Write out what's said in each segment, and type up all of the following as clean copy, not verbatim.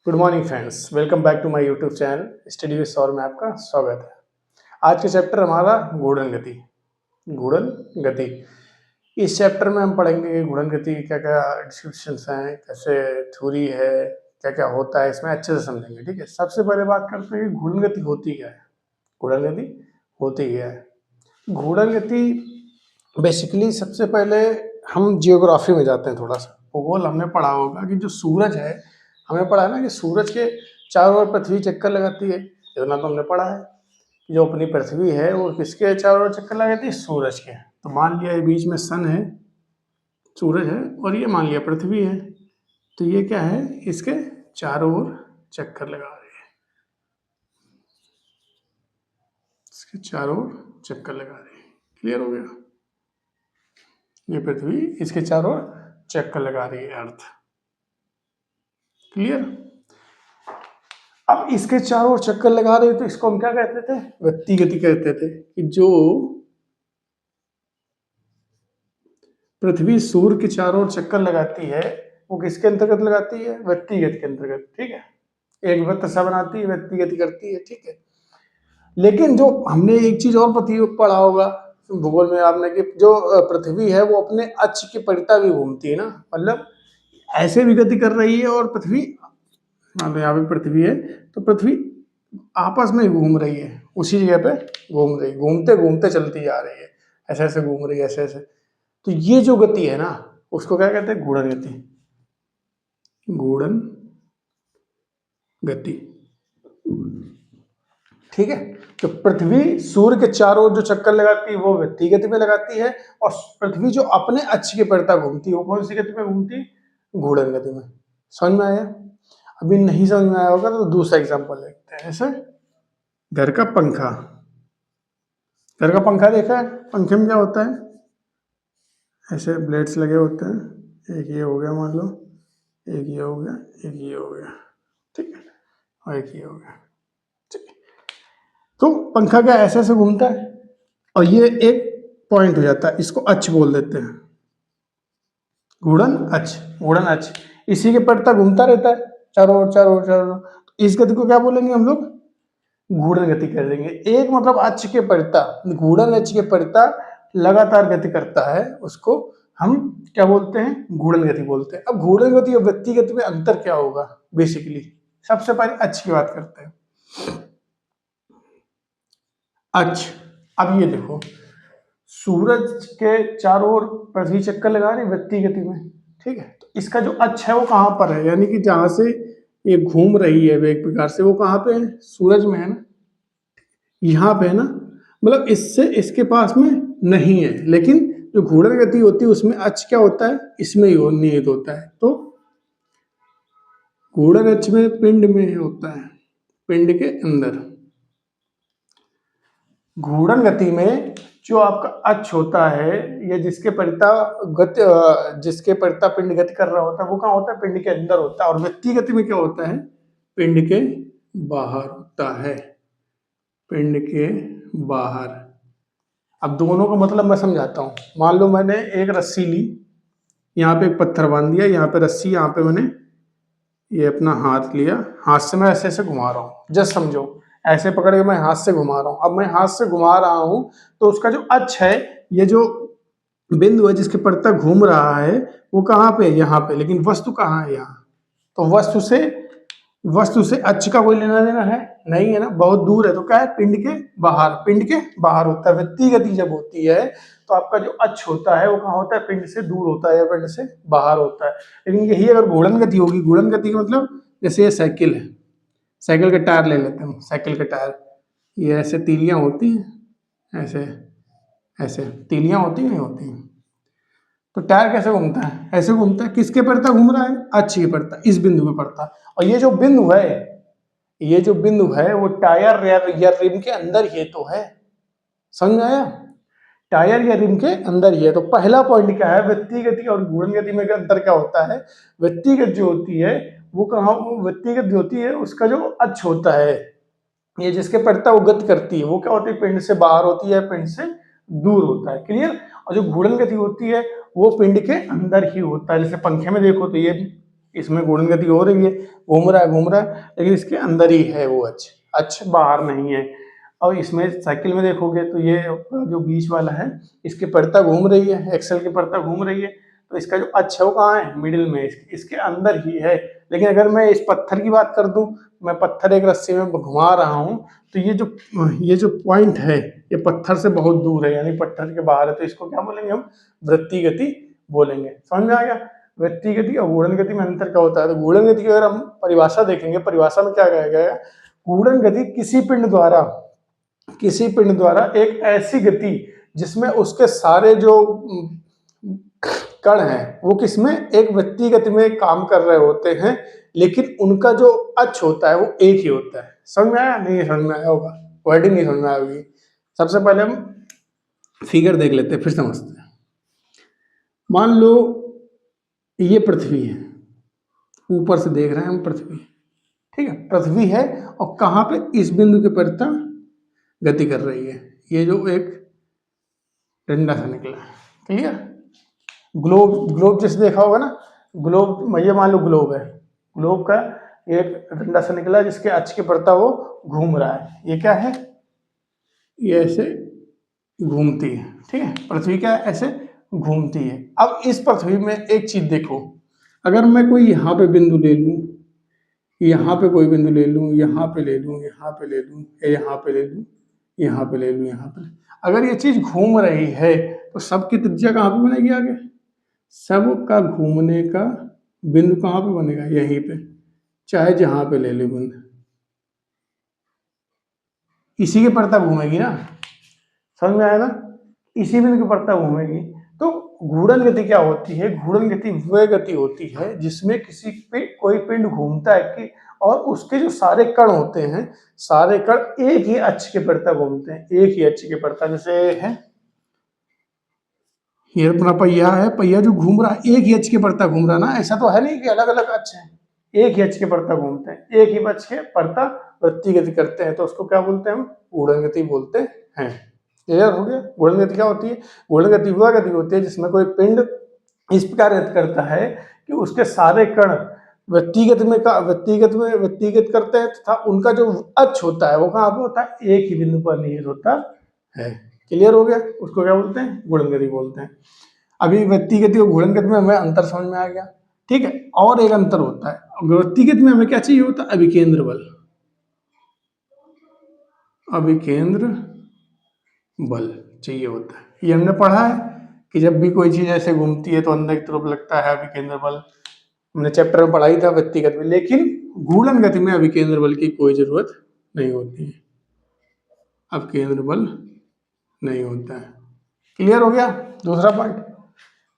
Good morning friends, welcome back to my YouTube channel study with सौर में आपका स्वागत है। आज के चैप्टर हमारा गुणन गति। गुणन गति इस चैप्टर में हम पढ़ेंगे कि गुणन गति क्या क्या डिस्क्रिप्शंस हैं, कैसे थ्योरी है, क्या क्या होता है, इसमें अच्छे से समझेंगे। ठीक है, सबसे पहले बात करते हैं कि गुणन गति होती क्या है। गुणन गति होती क्या है? गुणन गति बेसिकली सबसे पहले हम जियोग्राफी में जाते हैं, थोड़ा सा भूगोल हमने पढ़ा होगा कि जो सूरज है, हमें पढ़ा है ना कि सूरज के चारों ओर पृथ्वी चक्कर लगाती है। इतना तो हमने पढ़ा है कि जो अपनी पृथ्वी है वो किसके चारों ओर चक्कर लगाती है? सूरज के। तो मान लिया ये बीच में सन है, सूरज है, और ये मान लिया पृथ्वी है। तो ये क्या है? इसके चारों ओर चक्कर लगा रही है, इसके चारों ओर चक्कर लगा रही है। क्लियर हो गया? ये पृथ्वी इसके चारों ओर चक्कर लगा रही है, अर्थ। क्लियर? अब इसके चारों ओर चक्कर लगा रहे तो इसको हम क्या कहते थे? वृत्तीय गति कहते थे। कि जो पृथ्वी सूर्य के चारों ओर चक्कर लगाती है वो किसके अंतर्गत लगाती है? वृत्तीय गति के अंतर्गत। ठीक है, एक वृत्त सा बनाती है, वृत्तीय गति करती है। ठीक है, लेकिन जो हमने एक चीज और पढ़ा होगा भूगोल में आपने कि जो पृथ्वी है वो अपने अक्ष की परिता भी घूमती है ना, मतलब ऐसे भी गति कर रही है और पृथ्वी, हाँ यहाँ पे पृथ्वी है तो पृथ्वी आपस में घूम रही है, उसी जगह पे घूम रही, घूमते घूमते चलती जा रही है, ऐसे ऐसे घूम रही है, ऐसे ऐसे। तो ये जो गति है ना उसको क्या कहते हैं? गुणन गति। गुणन गति। ठीक है, तो पृथ्वी सूर्य के चारों ओर जो चक्कर लगाती है वो वृत्तीय गति में लगाती है, और पृथ्वी जो अपने अक्ष की परिता घूमती है वो कौन सी गति में घूमती है? गुणन गति में। समझ में आया? अभी नहीं समझ में आया होगा तो दूसरा एग्जांपल देखते हैं। जैसे घर का पंखा। घर का पंखा देखा है? पंखे में क्या होता है? ऐसे ब्लेड्स लगे होते हैं। एक ये हो गया, मान लो एक ये हो गया, एक ये हो गया, ठीक है, और एक ये हो गया। ठीक है, तो पंखा क्या ऐसे ऐसे घूमता है और ये एक पॉइंट हो जाता है, इसको अक्ष बोल देते हैं। गुणन अक्ष। गुणन अक्ष इसी के परिता घूमता रहता है चारों ओर चारों ओर चारों ओर। इस गति को क्या बोलेंगे हम लोग? गुणन गति कर देंगे। एक मतलब अक्ष के परिता, गुणन अक्ष के परिता लगातार गति करता है, उसको हम क्या बोलते हैं? गुणन गति बोलते हैं। अब गुणन गति और वृत्तीय गति में अंतर क्या होगा? बेसिकली सबसे पहले अक्ष की बात करते हैं। अक्ष, अब ये देखो सूरज के चारों ओर पृथ्वी चक्कर लगा रही वृत्तीय गति में। ठीक है, तो इसका जो अक्ष है वो कहाँ पर है? यानी कि जहां से ये घूम रही है एक प्रकार से, वो कहाँ पे है? सूरज में है ना, यहाँ पे है ना, मतलब इससे इसके पास में नहीं है। लेकिन जो घूर्णन गति होती है उसमें अक्ष क्या होता है? इसमें ही निहित होता है। तो घूर्णन अक्ष में पिंड में होता है, पिंड के अंदर। घूर्णन गति में जो आपका अक्ष होता है, ये जिसके परिता पिंड गति कर रहा होता है वो कहाँ होता है? पिंड के अंदर होता है। और वृत्तीय गति में क्या होता है? पिंड के बाहर होता है, पिंड के बाहर। अब दोनों का मतलब मैं समझाता हूँ। मान लो मैंने एक रस्सी ली, यहाँ पे एक पत्थर बांध दिया, यहाँ पे रस्सी, यहाँ पे मैंने ये अपना हाथ लिया, हाथ से मैं ऐसे ऐसे घुमा रहा हूँ। जस्ट समझो, ऐसे पकड़ के मैं हाथ से घुमा रहा हूँ। अब मैं हाथ से घुमा रहा हूँ तो उसका जो अक्ष है, ये जो बिंदु है जिसके परिता घूम रहा है वो कहाँ पे? यहाँ पे। लेकिन वस्तु कहाँ है? यहाँ। तो वस्तु से अक्ष का कोई लेना देना है नहीं है ना, बहुत दूर है। तो क्या है? पिंड के बाहर। पिंड के बाहर होता है। वृत्तीय गति जब होती है तो आपका जो अक्ष होता है वो कहाँ होता है? पिंड से दूर होता है या पिंड से बाहर होता है। लेकिन यही अगर घूर्णन गति होगी, घूर्णन गति का मतलब जैसे ये साइकिल है, साइकिल के टायर ले लेते हैं। साइकिल के टायर ये ऐसे तीलियां होती हैं, ऐसे ऐसे तीलियां होती नहीं होती? तो टायर कैसे घूमता है? ऐसे घूमता है। किसके परिता घूम रहा है? अक्ष के परिता, इस बिंदु पे पड़ता है। और ये जो बिंदु है, ये जो बिंदु है वो टायर या रिम के अंदर ही तो है। समझ आया? टायर या रिम के अंदर ही है। तो पहला पॉइंट क्या है? वृत्तीय गति और घूर्णन गति में अंतर क्या होता है? वृत्तीय गति जो होती है वो कहाँ? वृत्तीय गति होती है उसका जो अक्ष होता है, ये जिसके परिता वो गति करती है, वो क्या होती है? पिंड से बाहर होती है, पिंड से दूर होता है। क्लियर? और जो घूर्णन गति होती है वो पिंड के अंदर ही होता है। जैसे पंखे में देखो तो ये इसमें घूर्णन गति हो रही है, घूम रहा है, लेकिन इसके अंदर ही है वो अक्ष बाहर नहीं है। और इसमें साइकिल में देखोगे तो ये जो बीच वाला है इसकी परता घूम रही है, एक्सल की परता घूम रही है, तो इसका जो अक्ष है वो कहाँ है, मिडिल में, इसके अंदर ही है। लेकिन अगर मैं इस पत्थर की बात कर दूं, मैं पत्थर एक रस्सी में घुमा रहा हूं, तो ये जो पॉइंट है ये पत्थर से बहुत दूर है, यानी पत्थर के बाहर है, तो इसको क्या बोलेंगे हम, वृत्तीय गति बोलेंगे। समझ में आ गया? वृत्तीय गति और घूर्णन गति में अंतर क्या होता है? तो घूर्णन गति की अगर हम परिभाषा देखेंगे, परिभाषा में क्या कहा गया है, घूर्णन गति किसी पिंड द्वारा एक ऐसी गति जिसमें उसके सारे जो कण हैं वो किसमें, एक वृत्तीय गति में काम कर रहे होते हैं, लेकिन उनका जो अक्ष होता है वो एक ही होता है। समझ में आया? नहीं समझ में आया होगा, वर्डिंग नहीं समझ में आई होगी। सबसे पहले हम फिगर देख लेते हैं, फिर समझते हैं। मान लो ये पृथ्वी है, ऊपर से देख रहे हैं हम पृथ्वी, ठीक है, पृथ्वी है, और कहाँ पे, इस बिंदु के परिता गति कर रही है। ये जो एक डंडा सा निकला है, क्लियर? ग्लोब जैसे देखा होगा ना, ग्लोब, ये मान लो ग्लोब है, ग्लोब का एक डंडा सा निकला जिसके अक्ष के परता वो घूम रहा है। ये क्या है, ये ऐसे घूमती है, ठीक है, पृथ्वी क्या ऐसे घूमती है। अब इस पृथ्वी में एक चीज देखो, अगर मैं कोई यहाँ पे बिंदु ले लूं, यहाँ पे कोई बिंदु ले लूं, यहाँ पे ले लूं, यहाँ पे ले लूं, यहाँ पे ले लूं, यहाँ पे ले लूं, यहाँ पे, अगर ये चीज घूम रही है तो सबकी त्रिज्या कहाँ पे बनेगी आगे, सब का घूमने का बिंदु कहाँ पे बनेगा, यहीं पे, चाहे जहां पे ले लो बिंदु, इसी के परता घूमेगी ना। समझ में आया ना? इसी बिंदु के परता घूमेगी। तो घूर्णन गति क्या होती है? घूर्णन गति वह गति होती है जिसमें किसी पे कोई पिंड घूमता है कि, और उसके जो सारे कण होते हैं, सारे कण एक ही अक्ष के परता घूमते हैं, एक ही अक्ष के परता। जैसे है ये अपना पहिया है, पहिया जो घूम रहा है एक ही अक्ष के परता घूम रहा है ना, ऐसा तो है नहीं कि अलग अलग अक्ष है, एक ही अक्ष के परता घूमते हैं, एक ही अक्ष के परता वृत्तीय गति करते हैं, तो उसको क्या बोलते हैं हम, घूर्णन गति बोलते हैं। क्लियर हो गया? घूर्णन गति क्या होती है? घूर्णन गति वह गति होती है जिसमें कोई पिंड इस प्रकार गति करता है कि उसके सारे कण व्यक्तिगत करते हैं, तथा उनका जो अक्ष होता है वो कहाँ पे होता है, एक ही बिंदु पर निहित होता है। क्लियर हो गया? उसको क्या बोलते हैं, घूर्णन गति बोलते हैं। अभी व्यक्तिगत और घूर्णन गति में हमें अंतर समझ में आ गया, ठीक है। और एक अंतर होता है, व्यक्तिगत में हमें क्या चाहिए होता है, अभिकेंद्र बल। अभिकेंद्र बल चाहिए होता है। ये हमने पढ़ा है कि जब भी कोई चीज ऐसे घूमती है तो अंदर की तरफ लगता है अभिकेंद्र बल, हमने चैप्टर में पढ़ाई था व्यक्तिगत में। लेकिन घूर्णन गति में अभिकेंद्र बल की कोई जरूरत नहीं होती है, अभिकेंद्र बल नहीं होता है। क्लियर हो गया? दूसरा पॉइंट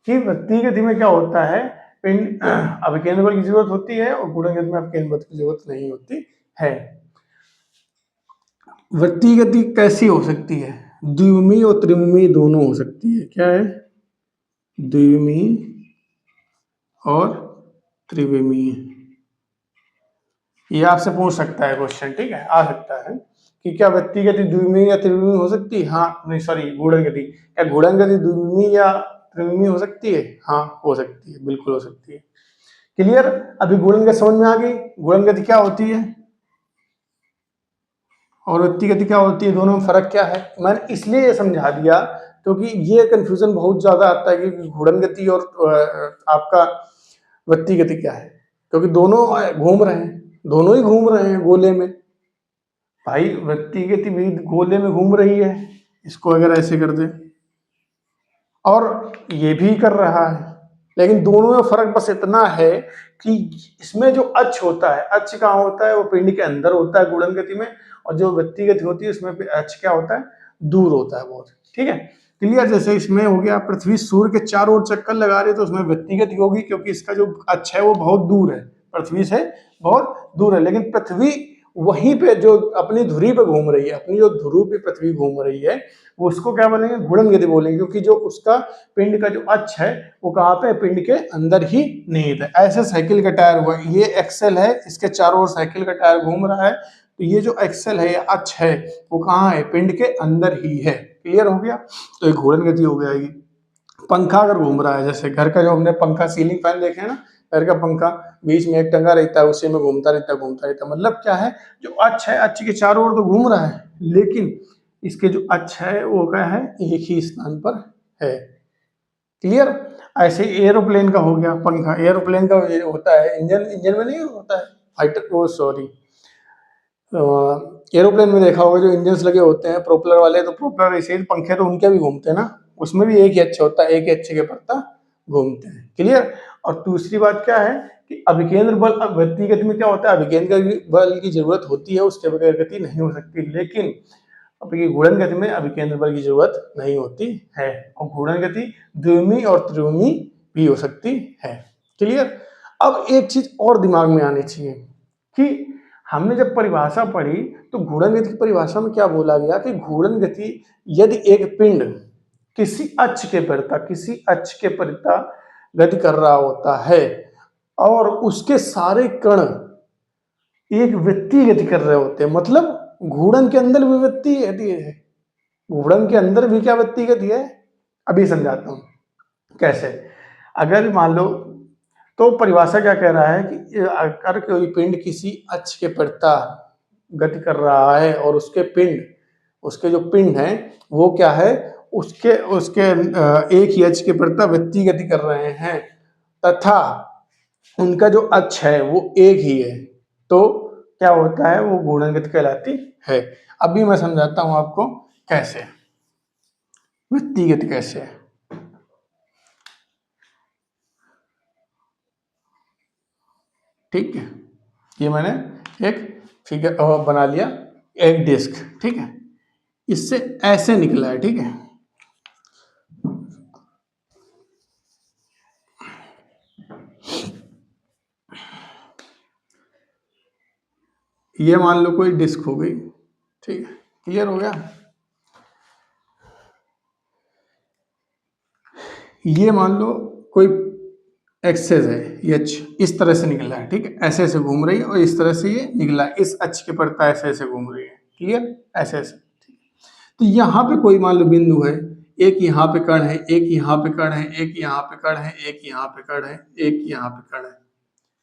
कि व्यक्तिगत गति में क्या होता है, पिंड अभिकेंद्र बल की जरूरत होती है और घूर्णन गति में अभिकेंद्र बल की जरूरत नहीं होती है। व्यक्तिगत गति कैसी हो सकती है? द्विविमीय और त्रिविमीय दोनों हो सकती है। क्या है? द्विविमीय और त्रिविमीय। ये आपसे पूछ सकता है क्वेश्चन, ठीक है, आ सकता है कि क्या व्यक्तिगत गति द्विविमीय या त्रिविमीय हो सकती है? हाँ, नहीं सॉरी, घूर्णन गति। क्या घूर्णन गति द्विविमीय या त्रिविमीय हो सकती है? हाँ, हो सकती है, बिल्कुल हो सकती है। क्लियर? अभी घूर्णन गति समझ में आ गई। घूर्णन गति क्या होती है और व्यक्तिगत गति क्या होती है, दोनों में फर्क क्या है? मैंने इसलिए ये समझा दिया क्योंकि ये कंफ्यूजन बहुत ज्यादा आता है कि घूर्णन गति और आपका व्यक्तिगत गति क्या है, क्योंकि दोनों घूम रहे हैं, दोनों ही घूम रहे हैं गोले में। भाई व्यक्तिगत गति भी गोले में घूम रही है, इसको अगर ऐसे कर दे, और ये भी कर रहा है, लेकिन दोनों में फर्क बस इतना है कि इसमें जो अक्ष होता है, अक्ष कहाँ होता है, वो पिंड के अंदर होता है घूर्णन गति में, और जो व्यक्तिगत होती है उसमें अक्ष क्या होता है, दूर होता है बहुत। ठीक है, क्लियर? जैसे इसमें हो गया पृथ्वी सूर्य के चारों ओर चक्कर लगा रही है तो उसमें व्यक्तिगत होगी क्योंकि इसका जो अक्ष है वो बहुत दूर है, पृथ्वी से बहुत दूर है। लेकिन पृथ्वी वहीं पे जो अपनी धुरी पे घूम रही है, अपनी जो ध्रुव पे पृथ्वी घूम रही है, वो उसको क्या बोलेंगे, घूर्णन गति बोलेंगे, क्योंकि जो उसका पिंड का जो अक्ष है वो कहाँ पे, पिंड के अंदर ही निहित है। ऐसे साइकिल का टायर हुआ, ये एक्सेल है, इसके चारों ओर साइकिल का टायर घूम रहा है, तो ये जो एक्सेल है, अक्ष है, वो कहाँ है, पिंड के अंदर ही है। क्लियर हो गया? तो ये घूर्णन गति हो जाएगी। पंखा अगर घूम रहा है, जैसे घर का जो हमने पंखा सीलिंग फैन देखे हैं ना, घर का पंखा बीच में एक टंगा रहता है, उसी में घूमता रहता है। मतलब क्या है, जो अक्ष है अक्ष के चारों ओर तो घूम रहा है, लेकिन इसके जो अक्ष है वो क्या है, एक ही स्थान पर है। क्लियर। ऐसे एरोप्लेन का हो गया पंखा, एरोप्लेन का ये होता है इंजन, इंजन में नहीं होता है फाइटर, वो सॉरी एरोप्लेन में देखा होगा जो इंजन्स लगे होते हैं प्रोपेलर वाले, तो प्रोपेलर ऐसे ही पंखे तो उनके भी घूमते हैं ना, उसमें भी एक ही अच्छे होता है, एक ही अच्छे के पत्ता घूमते हैं। क्लियर। और दूसरी बात क्या है कि अभिकेंद्र बल, गति गति में क्या होता है, अभिकेंद्र बल की जरूरत होती है, उसके बगैर गति नहीं हो सकती, लेकिन अपनी घूर्णन गति में अभिकेंद्र बल की जरूरत नहीं होती है, और घूर्णन गति द्विमी और त्रिविमी भी हो सकती है। क्लियर। अब एक चीज और दिमाग में आनी चाहिए कि हमने जब परिभाषा पढ़ी तो घूर्णन गति की परिभाषा में क्या बोला गया कि घूर्णन गति यदि एक पिंड किसी अक्ष के परिता गति कर रहा होता है और उसके सारे कण एक वृत्तीय गति कर रहे होते हैं, मतलब घूर्णन के अंदर भी वृत्तीय गति है, घूर्णन के अंदर भी क्या वृत्तीय गति है, अभी समझाता हूं कैसे। अगर मान लो, तो परिभाषा क्या कह रहा है कि अगर कोई पिंड किसी अक्ष के परिता गति कर रहा है और उसके जो पिंड है वो क्या है, उसके एक ही अक्ष के परिता वृत्तीय गति कर रहे हैं तथा उनका जो अक्ष है वो एक ही है, तो क्या होता है, वो घूर्णन गति कहलाती है। अभी मैं समझाता हूं आपको कैसे, वृत्तीय गति कैसे है। ठीक है, ये मैंने एक फिगर बना लिया, एक डिस्क, ठीक है, इससे ऐसे निकला है, ठीक है। ये मान लो कोई डिस्क हो गई, ठीक है, क्लियर हो गया। ये मान लो कोई एक्सेस है, ये इस तरह से निकला है, ठीक है, ऐसे ऐसे घूम रही है और इस तरह से ये निकला है, इस अक्ष के परिता ऐसे ऐसे घूम रही है, क्लियर, ऐसे ऐसे। तो यहाँ पे कोई मान लो बिंदु है, एक यहाँ पे कण है, एक यहाँ पे कण है, एक यहाँ पे कण है, एक यहाँ पे कण है, एक यहाँ पे कण है,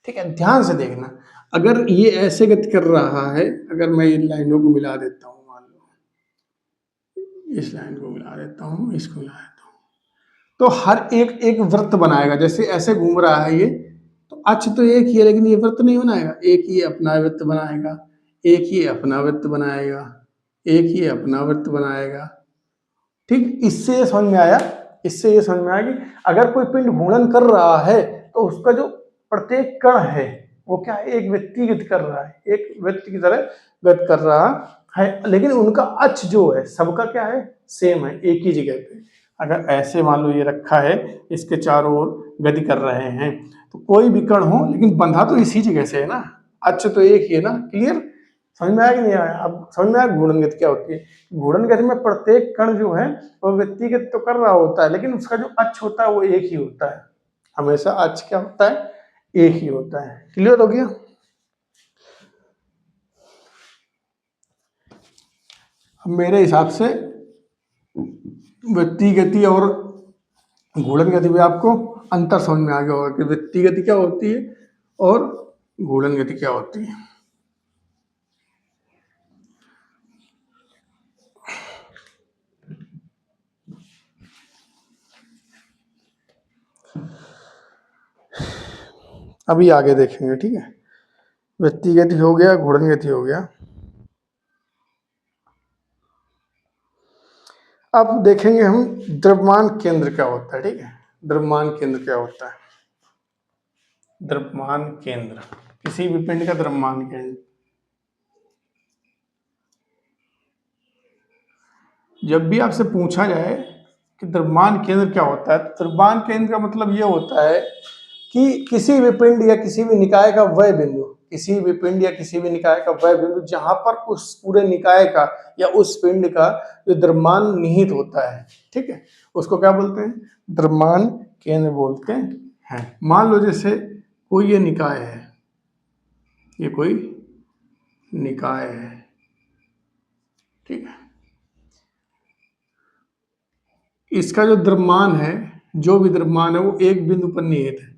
ठीक है। ध्यान से देखना, अगर ये ऐसे गति कर रहा है, अगर मैं इन लाइनों को मिला देता हूँ, मान लो इस लाइन को मिला देता हूँ, इसको मिला देता हूँ, तो हर एक एक वृत्त बनाएगा, जैसे ऐसे घूम रहा है ये, तो अक्ष तो एक ही है लेकिन ये वृत्त नहीं बनाएगा, एक ही अपना वृत्त बनाएगा, एक ही अपना वृत्त बनाएगा, एक ही अपना वृत्त बनाएगा, ठीक। इससे ये समझ में आया, इससे ये समझ में आया कि अगर कोई पिंड घूर्णन कर रहा है तो उसका जो प्रत्येक कण है वो क्या है, एक वृत्तीय गति कर रहा है, एक वृत्त की तरह गति कर रहा है, लेकिन उनका अक्ष जो है सबका क्या है, सेम है, एक ही जगह पे। अगर ऐसे मान लो ये रखा है, इसके चारों ओर गति कर रहे हैं, तो कोई भी कण हो लेकिन बंधा तो इसी जगह से है ना, अक्ष तो एक ही है ना। क्लियर, समझ में आया कि नहीं आया? अब समझ में आया घूर्णन गति क्या होती है। घूर्णन गति में प्रत्येक कण जो है वो व्यक्तिगत तो कर रहा होता है, लेकिन उसका जो अक्ष होता है वो एक ही होता है, हमेशा अक्ष क्या होता है, एक ही होता है। क्लियर हो गया। अब मेरे हिसाब से वृत्तीय गति और घूर्णन गति में आपको अंतर समझ में आ गया होगा कि वृत्तीय गति क्या होती है और घूर्णन गति क्या होती है। अभी आगे देखेंगे, ठीक है। वृत्तीय गति हो गया, घूर्णन गति हो गया। अब देखेंगे हम द्रव्यमान केंद्र क्या होता है, ठीक है। द्रव्यमान केंद्र क्या होता है, द्रव्यमान केंद्र, किसी भी पिंड का द्रव्यमान केंद्र। जब भी आपसे पूछा जाए कि द्रव्यमान केंद्र क्या होता है, तो द्रव्यमान केंद्र का मतलब ये होता है कि किसी भी पिंड या किसी भी निकाय का वह बिंदु, किसी भी पिंड या किसी भी निकाय का वह बिंदु जहां पर उस पूरे निकाय का या उस पिंड का जो द्रव्यमान निहित होता है, ठीक है, उसको क्या बोलते हैं, द्रव्यमान केंद्र बोलते हैं। मान लो जैसे कोई ये निकाय है, ये कोई निकाय है, ठीक है, इसका जो द्रव्यमान है, जो भी द्रव्यमान है वो एक बिंदु पर निहित है,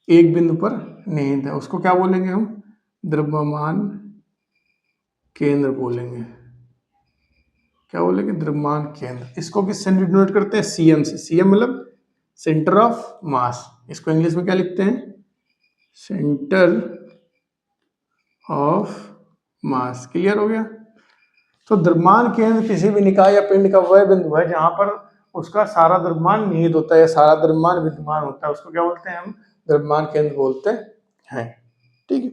एक बिंदु पर निहित है, उसको क्या बोलेंगे हम? द्रव्यमान केंद्र बोलेंगे। क्या बोलेंगे? द्रव्यमान केंद्र। इसको किससे डिनोट करते हैं? सीएम से। सीएम मतलब सेंटर ऑफ मास। इसको इंग्लिश में क्या लिखते हैं? Centre of mass. क्लियर हो गया? तो द्रव्यमान केंद्र किसी भी निकाय या पिंड का वह बिंदु है जहां पर उसका सारा द्रव्यमान निहित होता है या सारा द्रव्यमान विद्यमान होता है, उसको क्या बोलते हैं हम? द्रव्यमान केंद्र बोलते हैं। ठीक है।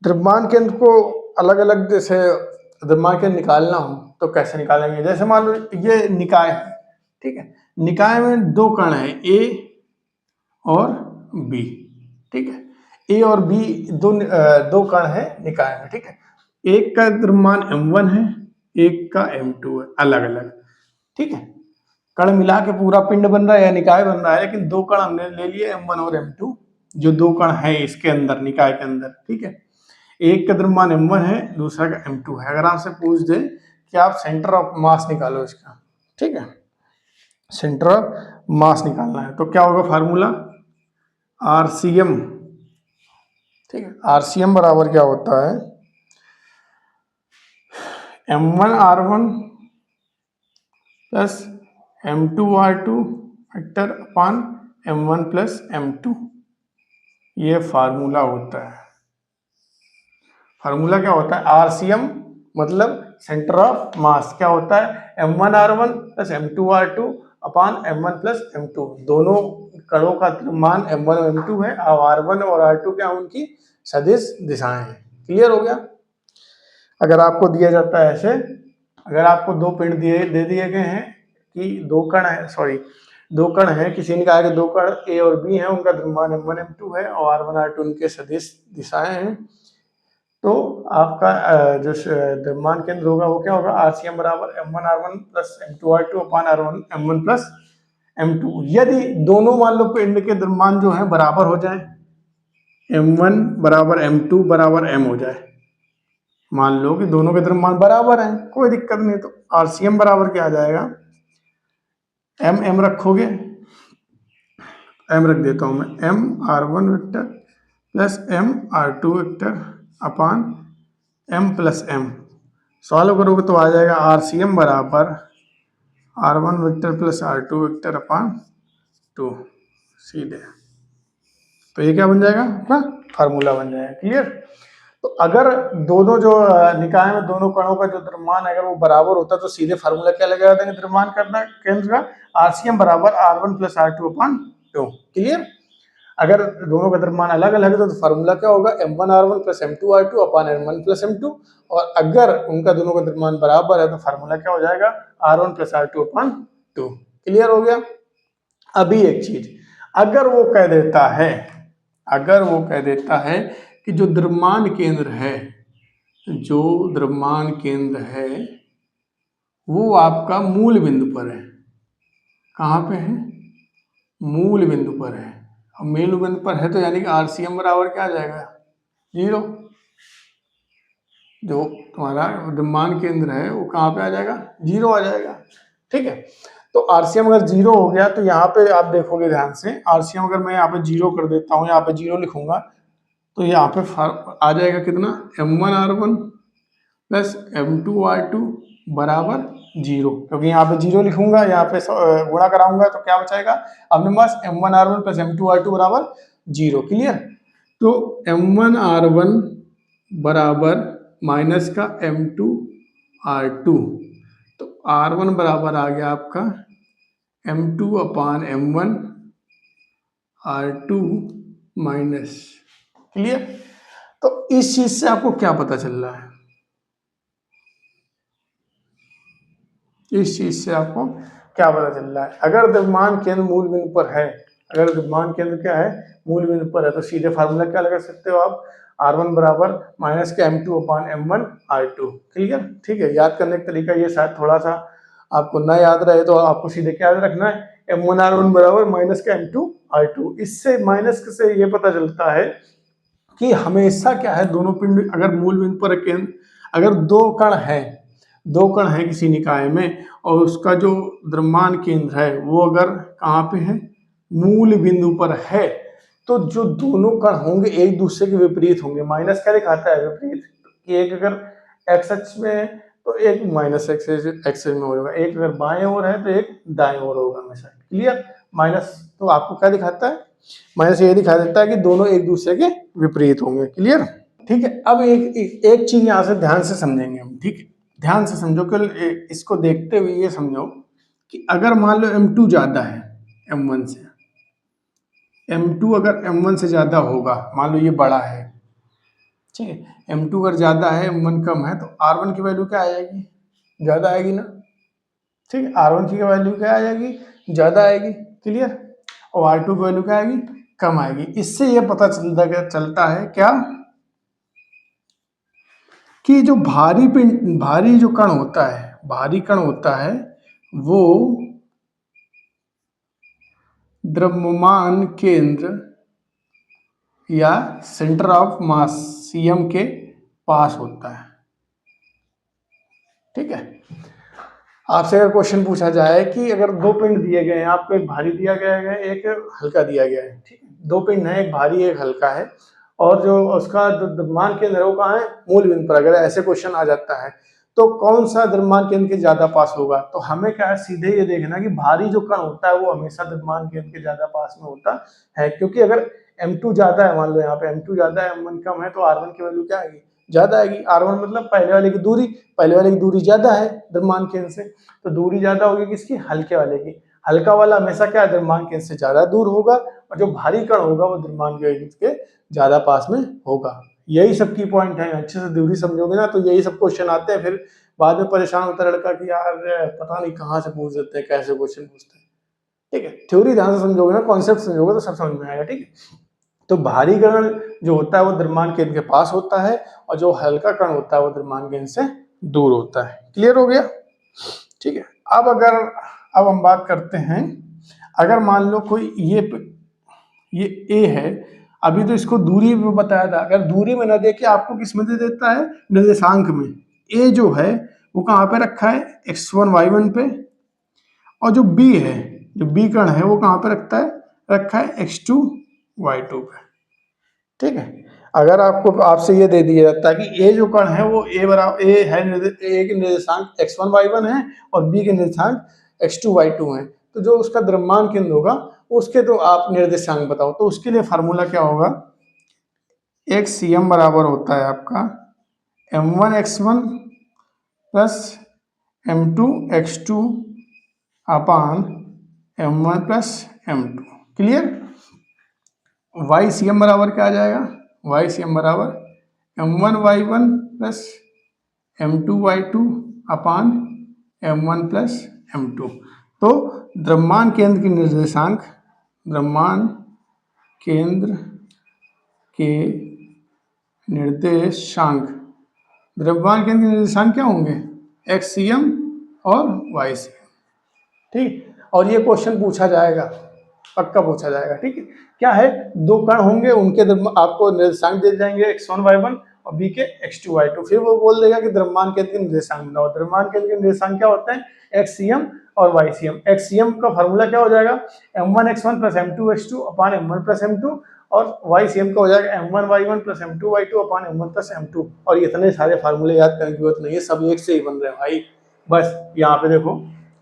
द्रव्यमान केंद्र को अलग अलग, जैसे द्रव्यमान केंद्र निकालना हो तो कैसे निकालेंगे? जैसे मान लो ये निकाय है, ठीक है। निकाय में दो कण है, ए और बी, ठीक है। ए और बी दो कण है निकाय में, ठीक है। एक का द्रव्यमान m1 है, एक का m2 है, अलग अलग, ठीक है। कण मिला के पूरा पिंड बन रहा है या निकाय बन रहा है, लेकिन दो कण हमने ले लिए m1 और m2, जो दो कण है इसके अंदर, निकाय के अंदर, ठीक है। एक का द्रव्यमान m1 है, दूसरा का m2 है। अगर आपसे पूछ दे कि आप सेंटर ऑफ मास निकालो इसका, ठीक है, सेंटर ऑफ मास निकालना है, तो क्या होगा फार्मूला? RCM, ठीक है। RCM बराबर क्या होता है? m1r1 प्लस m2r2 वेक्टर अपान m1 प्लस m2, ये फार्मूला होता है। फार्मूला क्या होता है? RCM मतलब सेंटर ऑफ मास। क्या होता है? m1r1 प्लस m2r2 अपान m1 प्लस m2। दोनों कणों का द्रव्यमान m1 और m2 है, और r1 और r2 क्या उनकी सदिश दिशाएं हैं। क्लियर हो गया? अगर आपको दिया जाता है ऐसे, अगर आपको दो पिंड दे दिए गए हैं कि दो कण है, सॉरी दो कण है, किसी ने कहा कि दो कण ए और बी हैं, उनका द्रव्यमान m1 m2 है और r1 r2 उनके सदिश दिशाएं हैं, तो आपका जो द्रव्यमान केंद्र होगा वो क्या होगा? RCM बराबर m1r1 प्लस m2r2 अपान r1 m1 प्लस m2। यदि दोनों मान लो पिंड के द्रव्यमान जो है बराबर हो जाए, m1 बराबर m2 बराबर m हो जाए, मान लो कि दोनों के द्रव्यमान बराबर हैं, कोई दिक्कत नहीं, तो RCM बराबर क्या आ जाएगा? m रखोगे, m रख देता हूं मैं, m r1 vector plus m r2 vector upon m plus m। Solve करोगे तो आ जाएगा RCM बराबर r1 vector plus r2 vector अपान 2, सीधे। तो ये क्या बन जाएगा? अपना फार्मूला बन जाएगा। क्लियर? तो अगर दोनों जो निकाय में दोनों कणों का जो द्रव्यमान है अगर वो बराबर होता है, तो सीधे फार्मूला क्या लगा देंगे द्रव्यमान करना केंद्र का? RCM बराबर r1 प्लस r2 अपान 2। क्लियर? अगर दोनों का द्रव्यमान अलग अलग है तो फार्मूला क्या होगा? m1r1 प्लस m2r2 अपान m1 प्लस m2। और अगर उनका दोनों का द्रव्यमान बराबर है तो फार्मूला क्या हो जाएगा? r1 प्लस r2 अपान 2। क्लियर हो गया? अभी एक चीज, अगर वो कह देता है, अगर वो कह देता है कि जो द्रव्यमान केंद्र है, जो द्रव्यमान केंद्र है वो आपका मूल बिंदु पर है। कहाँ पे है? मूल बिंदु पर है। अब मूल बिंदु पर है तो यानी कि RCM बराबर क्या आ जाएगा? 0। जो तुम्हारा द्रव्यमान केंद्र है वो कहाँ पे आ जाएगा? 0 आ जाएगा। ठीक है। तो RCM अगर 0 हो गया तो यहाँ पे आप देखोगे ध्यान से, RCM अगर मैं यहाँ पे 0 कर देता हूँ, यहाँ पे 0 लिखूंगा, तो यहाँ पे आ जाएगा कितना? m1r1 प्लस m2r2 बराबर 0। क्योंकि यहाँ पे 0 लिखूंगा, यहाँ पे गुणा कराऊंगा तो क्या बचाएगा अपने पास? m1r1 प्लस m2r2 बराबर 0। क्लियर? तो m1r1 बराबर माइनस का m2r2, तो r1 बराबर आ गया आपका m2 अपान m1 r2 माइनस। क्लियर? तो इस चीज से आपको क्या पता चल रहा है? इस चीज से आपको क्या पता चल रहा है? अगर द्रव्यमान केंद्र मूल बिंदु पर है, अगर द्रव्यमान केंद्र क्या है? मूल बिंदु पर है, तो सीधे फार्मूला क्या लगा सकते हो आप? r1 बराबर माइनस का m2 अपान m1 r2। क्लियर? ठीक है। याद करने का तरीका ये शायद थोड़ा सा आपको ना याद रहे तो आपको सीधे क्या याद रखना है? m1r1 बराबर माइनस का m2 r2। इससे माइनस से ये पता चलता है कि हमेशा क्या है, दोनों पिंड अगर मूल बिंदु पर केंद्र, अगर दो कण है किसी निकाय में और उसका जो द्रव्यमान केंद्र है वो अगर कहाँ पे है? मूल बिंदु पर है तो जो दोनों कण होंगे एक दूसरे के विपरीत होंगे। माइनस क्या दिखाता है? विपरीत। कि एक अगर एक्स अक्ष में है तो एक माइनस एक्स में होगा, एक अगर बाएं ओर है तो एक दाएं ओर होगा हमेशा। क्लियर? माइनस तो आपको क्या दिखाता है? माइनस ये दिखा देता है कि दोनों एक दूसरे के विपरीत होंगे। क्लियर? ठीक है। अब एक चीज यहाँ से ध्यान से समझेंगे हम। ठीक है, ध्यान से समझो। कल इसको देखते हुए ये समझो कि अगर मान लो M2 ज्यादा है M1 से, M2 अगर M1 से ज्यादा होगा, मान लो ये बड़ा है, ठीक है, M2 अगर ज्यादा है M1 कम है, तो R1 की वैल्यू क्या आ जाएगी? ज्यादा आएगी ना। ठीक है, R1 की वैल्यू क्या आ जाएगी? ज्यादा आएगी। क्लियर? और R2 की वैल्यू क्या आएगी? कम आएगी। इससे ये पता चलता है क्या कि जो भारी जो कण होता है, भारी कण होता है, वो द्रव्यमान केंद्र या सेंटर ऑफ मास CM के पास होता है। ठीक है, आपसे अगर क्वेश्चन पूछा जाए कि अगर दो पिंड दिए गए हैं, आपको एक भारी दिया गया है, एक हल्का दिया गया है, ठीक है, दो पिंड है, एक भारी एक हल्का है, और जो उसका द्रव्यमान केंद्र है वो कहाँ है? मूल बिंदु पर। अगर ऐसे क्वेश्चन आ जाता है तो कौन सा द्रव्यमान केंद्र के ज्यादा पास होगा? तो हमें क्या है, सीधे ये देखना कि भारी जो कण होता है वो हमेशा द्रव्यमान केंद्र के ज्यादा पास में होता है, क्योंकि अगर M2 ज्यादा है, मान लो यहाँ पे M2 ज्यादा है M1 कम है, तो R1 की वैल्यू क्या आएगी? ज्यादा आएगी। R1 मतलब पहले वाले की दूरी, पहले वाले की दूरी ज्यादा है द्रव्यमान केंद्र से, तो दूरी ज्यादा होगी किसकी? हल्के वाले की। हल्का वाला हमेशा क्या है? द्रव्यमान केंद्र से ज्यादा दूर होगा, और जो भारी कण होगा वो द्रव्यमान केंद्र के ज्यादा पास में होगा। यही सब की पॉइंट है। अच्छे से थ्योरी समझोगे ना तो यही सब क्वेश्चन आते हैं। फिर बाद में परेशान होता है लड़का कि यार पता नहीं कहाँ से पूछ देते हैं, कैसे क्वेश्चन पूछते हैं। ठीक है, थ्योरी ध्यान से समझोगे ना, कॉन्सेप्ट समझोगे तो सब समझ में आएगा। ठीक है, तो भारी कण जो होता है वो द्रव्यमान केंद्र के पास होता है, और जो हल्का कण होता है वो द्रव्यमान केंद्र से दूर होता है। क्लियर हो गया? ठीक है। अब हम बात करते हैं, अगर मान लो कोई ये A है, अभी तो इसको दूरी में बताया था, अगर दूरी में न दे के आपको किस में दे देता है? निर्देशांक में। A जो है वो कहाँ पे रखा है? x1 y1 पे, और जो B है, जो B कण है वो कहाँ पे रखा है x2 y2 पे। ठीक है, अगर आपसे ये दे दिया जाता है कि A जो कण है वो A के निर्देशांक x1 y1 है और B के निर्देशांक x2 y2 है, तो जो उसका द्रव्यमान केंद्र होगा उसके तो आप निर्देशांक बताओ। तो उसके लिए फार्मूला क्या होगा? xCM बराबर होता है आपका m1 x1 plus m2 x2 अपान m1 plus m2। Clear? YCM बराबर क्या आ जाएगा? YCM बराबर m1 y1 plus m2 y2 अपान m1 प्लस m2। तो द्रव्यमान केंद्र के निर्देशांक, द्रव्यमान केंद्र के निर्देशांक, द्रव्यमान केंद्र के निर्देशांक क्या होंगे? XCM और YCM। ठीक, और ये क्वेश्चन पूछा जाएगा, पक्का पूछा जाएगा। ठीक है, क्या है? दो कण होंगे, उनके आपको निर्देशांक दे जाएंगे x1 y1 और B के x2 y2, फिर वो बोल देगा कि द्रव्यमान केंद्र के निर्देशांक बताओ। द्रव्यमान केंद्र के निर्देशांक क्या होते हैं? XCM और YCM। XCM का फॉर्मूला क्या हो जाएगा? m1 x1 plus m2 x2 अपान m1 प्लस m2, और YCM का हो जाएगा m1 y1 plus m2 y2 अपान m1 प्लस m2। और इतने सारे फार्मूले याद करने की जरूरत नहीं है, सब एक से ही बन रहे हैं भाई। बस यहाँ पे देखो,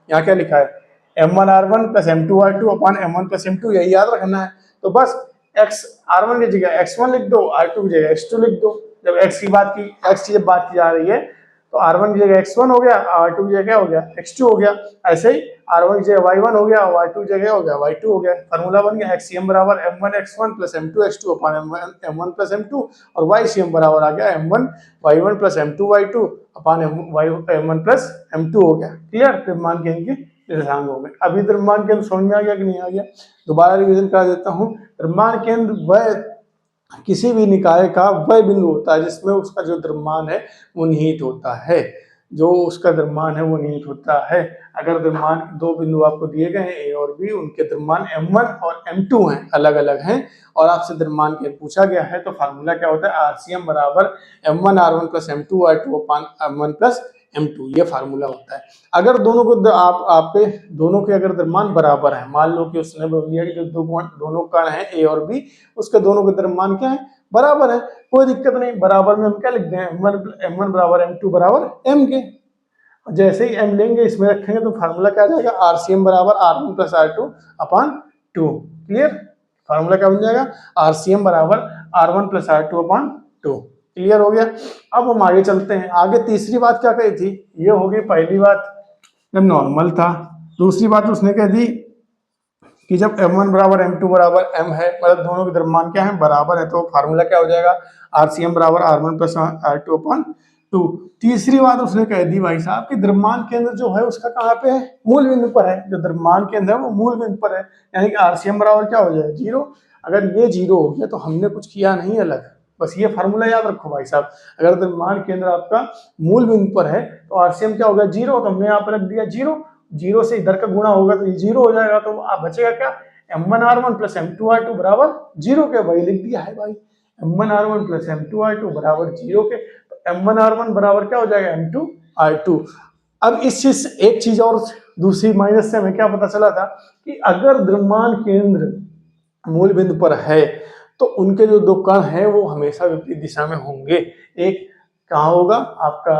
यहाँ क्या लिखा है? m1 r1 plus m2 r2 अपान m1 प्लस m2, यही याद रखना है। तो बस x r1 की जगह x1 लिख दो, r2 की जगह x2 लिख दो। जब x की बात की जा रही है तो r1 की जगह x1 हो गया, r2 की जगह हो गया x2 हो गया। ऐसे ही r1 की जगह y1 हो गया, y2 की जगह हो गया y2 हो गया। फार्मूला बन गया xCM बराबर m1 x1 plus m2 x2 अपान m1 प्लस m2, और YCM बराबर आ गया m1 y1 plus m2 y2 अपान m1 प्लस m2 हो गया। क्लियर? द्रव्यमान केंद्र के निर्देशांक हो गए। अभी द्रव्यमान केंद्र समझ में आ गया कि नहीं आ गया? दोबारा रिवीजन करा देता हूँ। द्रव्यमान केंद्र वह किसी भी निकाय का वह बिंदु होता है जिसमें उसका जो द्रव्यमान है वो निहित होता है, जो उसका द्रव्यमान है वो निहित होता है। अगर द्रव्यमान दो बिंदु आपको दिए गए हैं A और B, उनके द्रव्यमान m1 और m2 हैं, अलग अलग हैं, और आपसे द्रव्यमान केंद्र पूछा गया है, तो फार्मूला क्या होता है? RCM बराबर m1 r1 plus m2 r2 अपान m1 प्लस m2, ये फार्मूला होता है। अगर दोनों को आपके दोनों के अगर द्रव्यमान बराबर है, मान लो कि उसने बोल दिया कि जो दोनों कण हैं ए और बी, उसके दोनों के द्रव्यमान क्या है, बराबर है, कोई दिक्कत नहीं। बराबर में हम क्या लिख दें, m1 बराबर m2 बराबर m के। जैसे ही m लेंगे इसमें रखेंगे तो फार्मूला क्या आ जाएगा, RCM बराबर R1 plus R2 upon 2। Clear, formula क्या बन जाएगा, RCM बराबर R1 plus R2 upon 2। Clear हो गया। अब हम आगे चलते हैं। आगे तीसरी बात क्या कही थी, ये हो गई पहली बात जब नॉर्मल था। दूसरी बात उसने कह दी कि जब m1 बराबर m2 बराबर m है, मतलब दोनों के द्रव्यमान क्या है, बराबर है, तो फार्मूला क्या हो जाएगा, RCM बराबर R1 प्लस R2 अपॉन 2। तीसरी बात उसने कह दी भाई साहब कि द्रव्यमान केंद्र जो है उसका कहाँ पे है, मूल बिंदु पर है। जो द्रव्यमान केंद्र है वो मूल बिंदु पर है, यानी कि RCM बराबर क्या हो जाएगा, 0। अगर ये 0 हो गया तो हमने कुछ किया नहीं अलग, बस ये फार्मूला याद रखो भाई साहब। अगर द्रव्यमान केंद्र आपका मूल बिंदु पर है तो RCM क्या होगा, 0, तो हमने यहाँ पर रख दिया 0। 0 से इधर का गुणा होगा तो ये 0 हो जाएगा, तो आप बचेगा क्या, m1r1 प्लस m2r2 बराबर 0 के। वही लिख दिया है भाई, m1r1 प्लस m2r2 बराबर 0 के। तो m1r1 बराबर क्या हो जाएगा, m2r2। अब इस चीज एक चीज और दूसरी माइनस से हमें क्या पता चला था कि अगर द्रव्यमान केंद्र मूल बिंदु पर है तो उनके जो दो कण हैं वो हमेशा विपरीत दिशा में होंगे। एक कहाँ होगा आपका,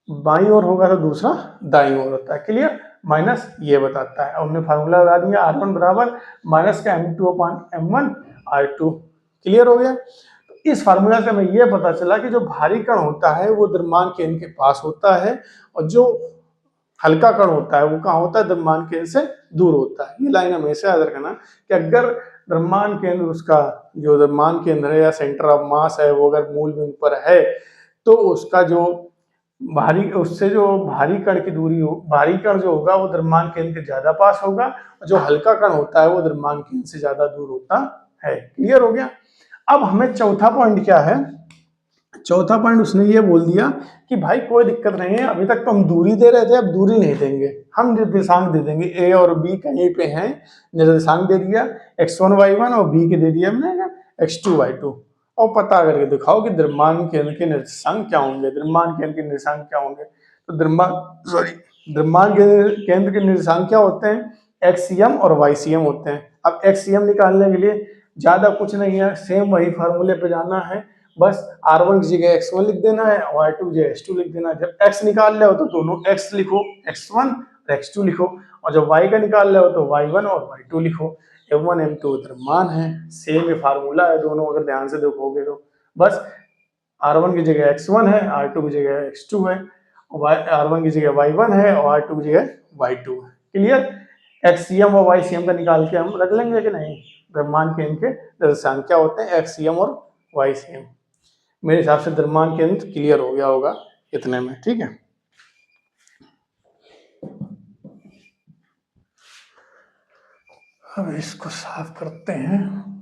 बाईं ओर होगा, तो दूसरा दाईं ओर होता है। क्लियर, माइनस ये बताता है। हमने फार्मूला लगा दिया, R1 बराबर माइनस का m2 upon m1 R2। Clear हो गया। तो इस फार्मूला से हमें यह पता चला कि जो भारी कण होता है वो द्रव्यमान केंद्र के पास होता है, और जो हल्का कण होता है वो कहाँ होता है, द्रव्यमान केंद्र से दूर होता है। ये लाइन हमेशा याद रखना कि अगर द्रव्यमान केंद्र, उसका जो द्रव्यमान केंद्र है या सेंटर ऑफ मास है वो अगर मूल बिंदु पर है तो उसका जो भारी, उससे जो भारी कण की दूरी हो, भारी कण जो होगा वो द्रव्यमान केंद्र के ज्यादा पास होगा, और जो हल्का कण होता है वो द्रव्यमान केंद्र से ज्यादा दूर होता है। क्लियर हो गया। अब हमें चौथा पॉइंट क्या है, चौथा पॉइंट उसने ये बोल दिया कि भाई कोई दिक्कत नहीं है, अभी तक तो हम दूरी दे रहे थे, अब दूरी नहीं देंगे, हम निर्देशांक दे देंगे। ए और बी कहीं पे हैं, निर्देशांक दे दिया x1 y1, और बी के दे दिया हमने x2 y2। और पता करके दिखाओ कि द्रव्यमान केंद्र के निर्देशांक क्या होंगे, द्रव्यमान केंद्र के निर्देशांक क्या होंगे। तो द्रव्यमान केंद्र के निर्देशांक क्या होते हैं, एक्सीएम और वाईसीएम होते हैं। अब एक्सीएम निकालने के लिए ज्यादा कुछ नहीं है, सेम वही फार्मूले पे जाना है, बस R1 की जगह x1 लिख देना है और R2 की जगह x2 लिख देना है। जब x निकाल रहे हो तो दोनों x लिखो, x1 और x2 लिखो, और जब y का निकाल रहे हो तो y1 और y2 लिखो। m1 m2 द्रव्यमान है, सेम ये फार्मूला है दोनों, अगर ध्यान से देखोगे तो। बस R1 की जगह x1 है, R2 की जगह x2 है, R1 की जगह y1 है और R2 की जगह y2 है। क्लियर, एक्सीएम और वाईसीएम का निकाल के हम रख लेंगे कि नहीं, द्रव्यमान केंद्र के निर्देशांक क्या होते हैं, एक्सीएम और वाईसीएम। मेरे हिसाब से द्रव्यमान केंद्र क्लियर हो गया होगा इतने में, ठीक है। अब इसको साफ करते हैं।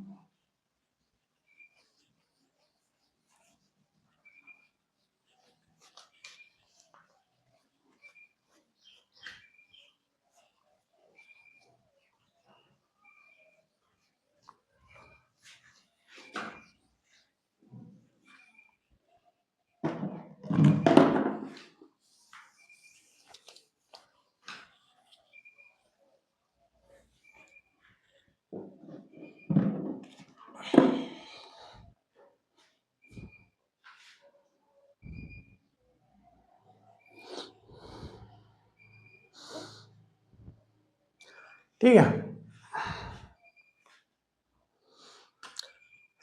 ठीक है,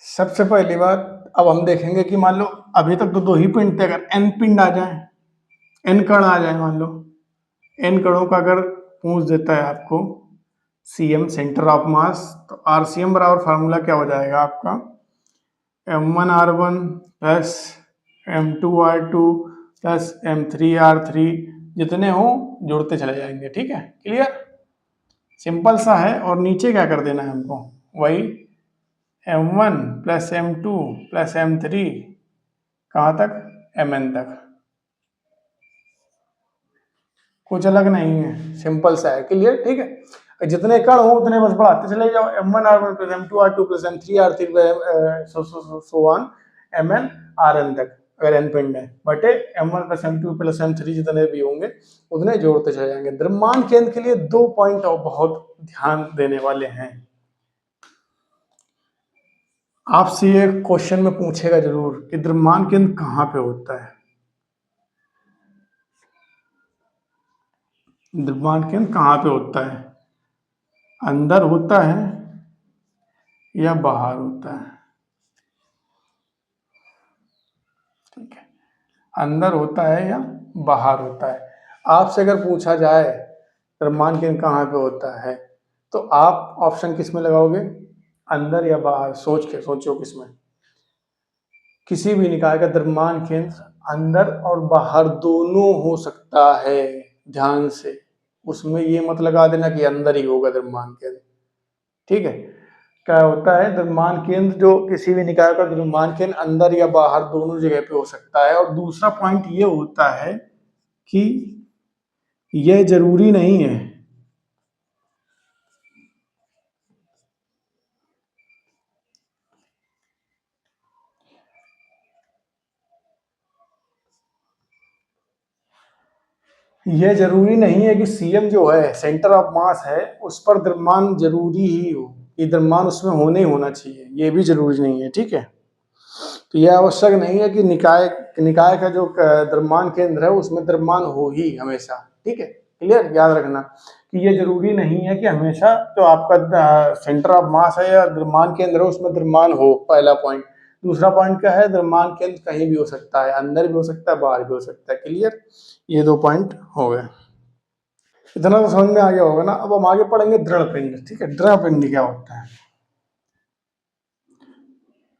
सबसे पहली बात अब हम देखेंगे कि मान लो अभी तक तो दो ही पिंड थे, अगर n पिंड आ जाए, n कण आ जाए, मान लो n कणों का अगर पूछ देता है आपको CM सेंटर ऑफ मास, तो RCM बराबर फार्मूला क्या हो जाएगा आपका, m1r1 plus m2r2 plus m3r3, जितने हो जोड़ते चले जाएंगे। ठीक है, क्लियर, सिंपल सा है। और नीचे क्या कर देना है हमको, वही m1 plus m2 plus m3, कहाँ तक, mn तक, कुछ अलग नहीं है, सिंपल सा है। क्लियर, ठीक है। जितने कण हो उतने बस बढ़ाते चले जाओ, m1r1 plus m2r2 plus m3r3 so on mn rn तक। अगर n पिंड है, बटे m1 plus m2 plus m3 जितने भी होंगे उतने जोड़ते चले जाएंगे। द्रव्यमान केंद्र के लिए 2 पॉइंट और बहुत ध्यान देने वाले हैं। आपसे ये क्वेश्चन में पूछेगा जरूर कि द्रव्यमान केंद्र कहाँ पे होता है। द्रव्यमान केंद्र कहाँ पे होता है, अंदर होता है या बाहर होता है? ठीक है, अंदर होता है या बाहर होता है। आपसे अगर पूछा जाए द्रव्यमान केंद्र कहाँ पे होता है तो आप ऑप्शन किस में लगाओगे, अंदर या बाहर? सोचो किसमें। किसी भी निकाय का द्रव्यमान केंद्र अंदर और बाहर दोनों हो सकता है, ध्यान से। उसमें ये मत लगा देना कि अंदर ही होगा द्रव्यमान केंद्र। ठीक है, क्या होता है द्रव्यमान केंद्र, जो किसी भी निकाय का द्रव्यमान केंद्र अंदर या बाहर दोनों जगह पे हो सकता है। और दूसरा पॉइंट ये होता है कि यह जरूरी नहीं है कि सीएम जो है, सेंटर ऑफ मास है, उस पर द्रव्यमान जरूरी ही हो, ये द्रव्यमान उसमें होने ही होना चाहिए, ये भी जरूरी नहीं है। ठीक है, तो यह आवश्यक नहीं है कि निकाय का जो द्रव्यमान केंद्र है उसमें द्रव्यमान हो ही हमेशा। ठीक है, क्लियर, याद रखना कि ये जरूरी नहीं है कि हमेशा जो आपका सेंटर ऑफ मास है या द्रव्यमान केंद्र है उसमें द्रव्यमान हो, पहला पॉइंट। दूसरा पॉइंट क्या है, द्रव्यमान केंद्र कहीं भी हो सकता है, अंदर भी हो सकता है, बाहर भी हो सकता है। क्लियर, ये 2 पॉइंट हो गए। इतना तो समझ में आ गया होगा ना। अब हम आगे पढ़ेंगे दृढ़ पिंड। ठीक है, दृढ़ पिंड क्या होता है?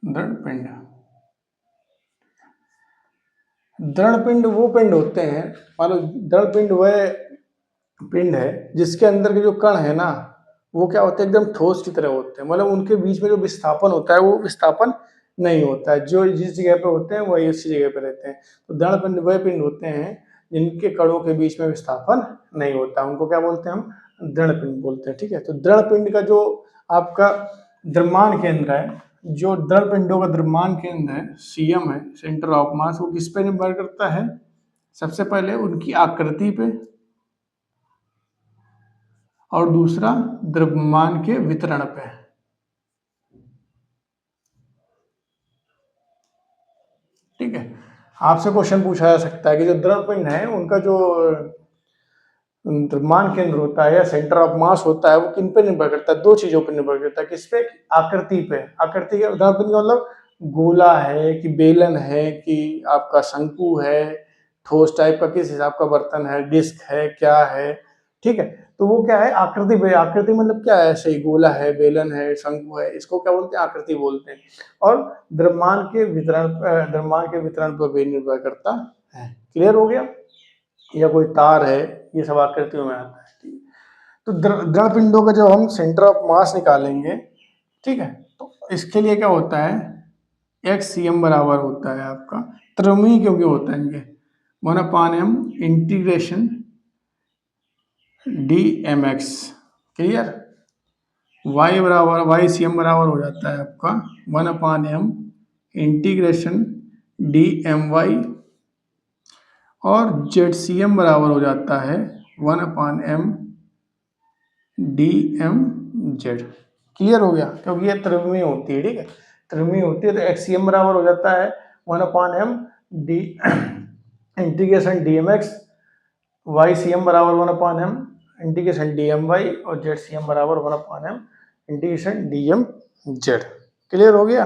दृढ़ पिंड, दृढ़ पिंड वो पिंड होते हैं, मान लो दृढ़ पिंड वह पिंड है जिसके अंदर के जो कण है ना वो क्या होते हैं, एकदम ठोस की तरह होते हैं। मतलब उनके बीच में जो विस्थापन होता है वो विस्थापन नहीं होता है, जो जिस जगह पे होते हैं वही उसी जगह पे रहते हैं। तो दृढ़ पिंड वह पिंड होते हैं जिनके कणों के बीच में विस्थापन नहीं होता, उनको क्या बोलते हैं, हम दृढ़ पिंड बोलते हैं। ठीक है, तो दृढ़ पिंड का जो आपका द्रव्यमान केंद्र है, जो दृढ़ पिंडों का द्रव्यमान केंद्र है, सीएम है, सेंटर ऑफ मास, वो किस पे निर्भर करता है? सबसे पहले उनकी आकृति पे, और दूसरा द्रव्यमान के वितरण पे। ठीक है, आपसे क्वेश्चन पूछा जा सकता है कि जो द्रव पिंड है उनका जो द्रव्यमान केंद्र होता है या सेंटर ऑफ मास होता है वो किन पे निर्भर करता है? 2 चीजों पर निर्भर करता है। किस पे? आकृति पे। आकृति के द्रव पिंड का मतलब गोला है कि बेलन है कि आपका शंकु है, ठोस टाइप का किस हिसाब का बर्तन है, डिस्क है, क्या है। ठीक है, तो वो क्या है, आकृति पे। आकृति मतलब क्या है, ऐसे ही गोला है, बेलन है, शंकु है, इसको क्या बोलते हैं, आकृति बोलते हैं। और द्रव्यमान के वितरण पर भी निर्भर करता है। क्लियर हो गया? या कोई तार है, ये सब आकृतियों में आता है। ठीक है, तो दृढ़ पिंडों का जब हम सेंटर ऑफ मास निकालेंगे, ठीक है, तो इसके लिए क्या होता है, एक्स सी एम बराबर होता है आपका, त्रिमी क्योंकि होता है इनके, 1/m integration D M X. Clear, Y C M बराबर हो जाता है आपका 1/m integration D M Y, और जेड सी एम बराबर हो जाता है 1/m D M Z. Clear हो गया, क्योंकि ये त्रिविमी होती है। ठीक है, त्रिविमी होती है तो एक्स सी एम बराबर हो जाता है 1/m D integration D M X, Y C M बराबर 1/m integration D M Y, और जेड सी एम बराबर 1/m integration D M Z. Clear हो गया।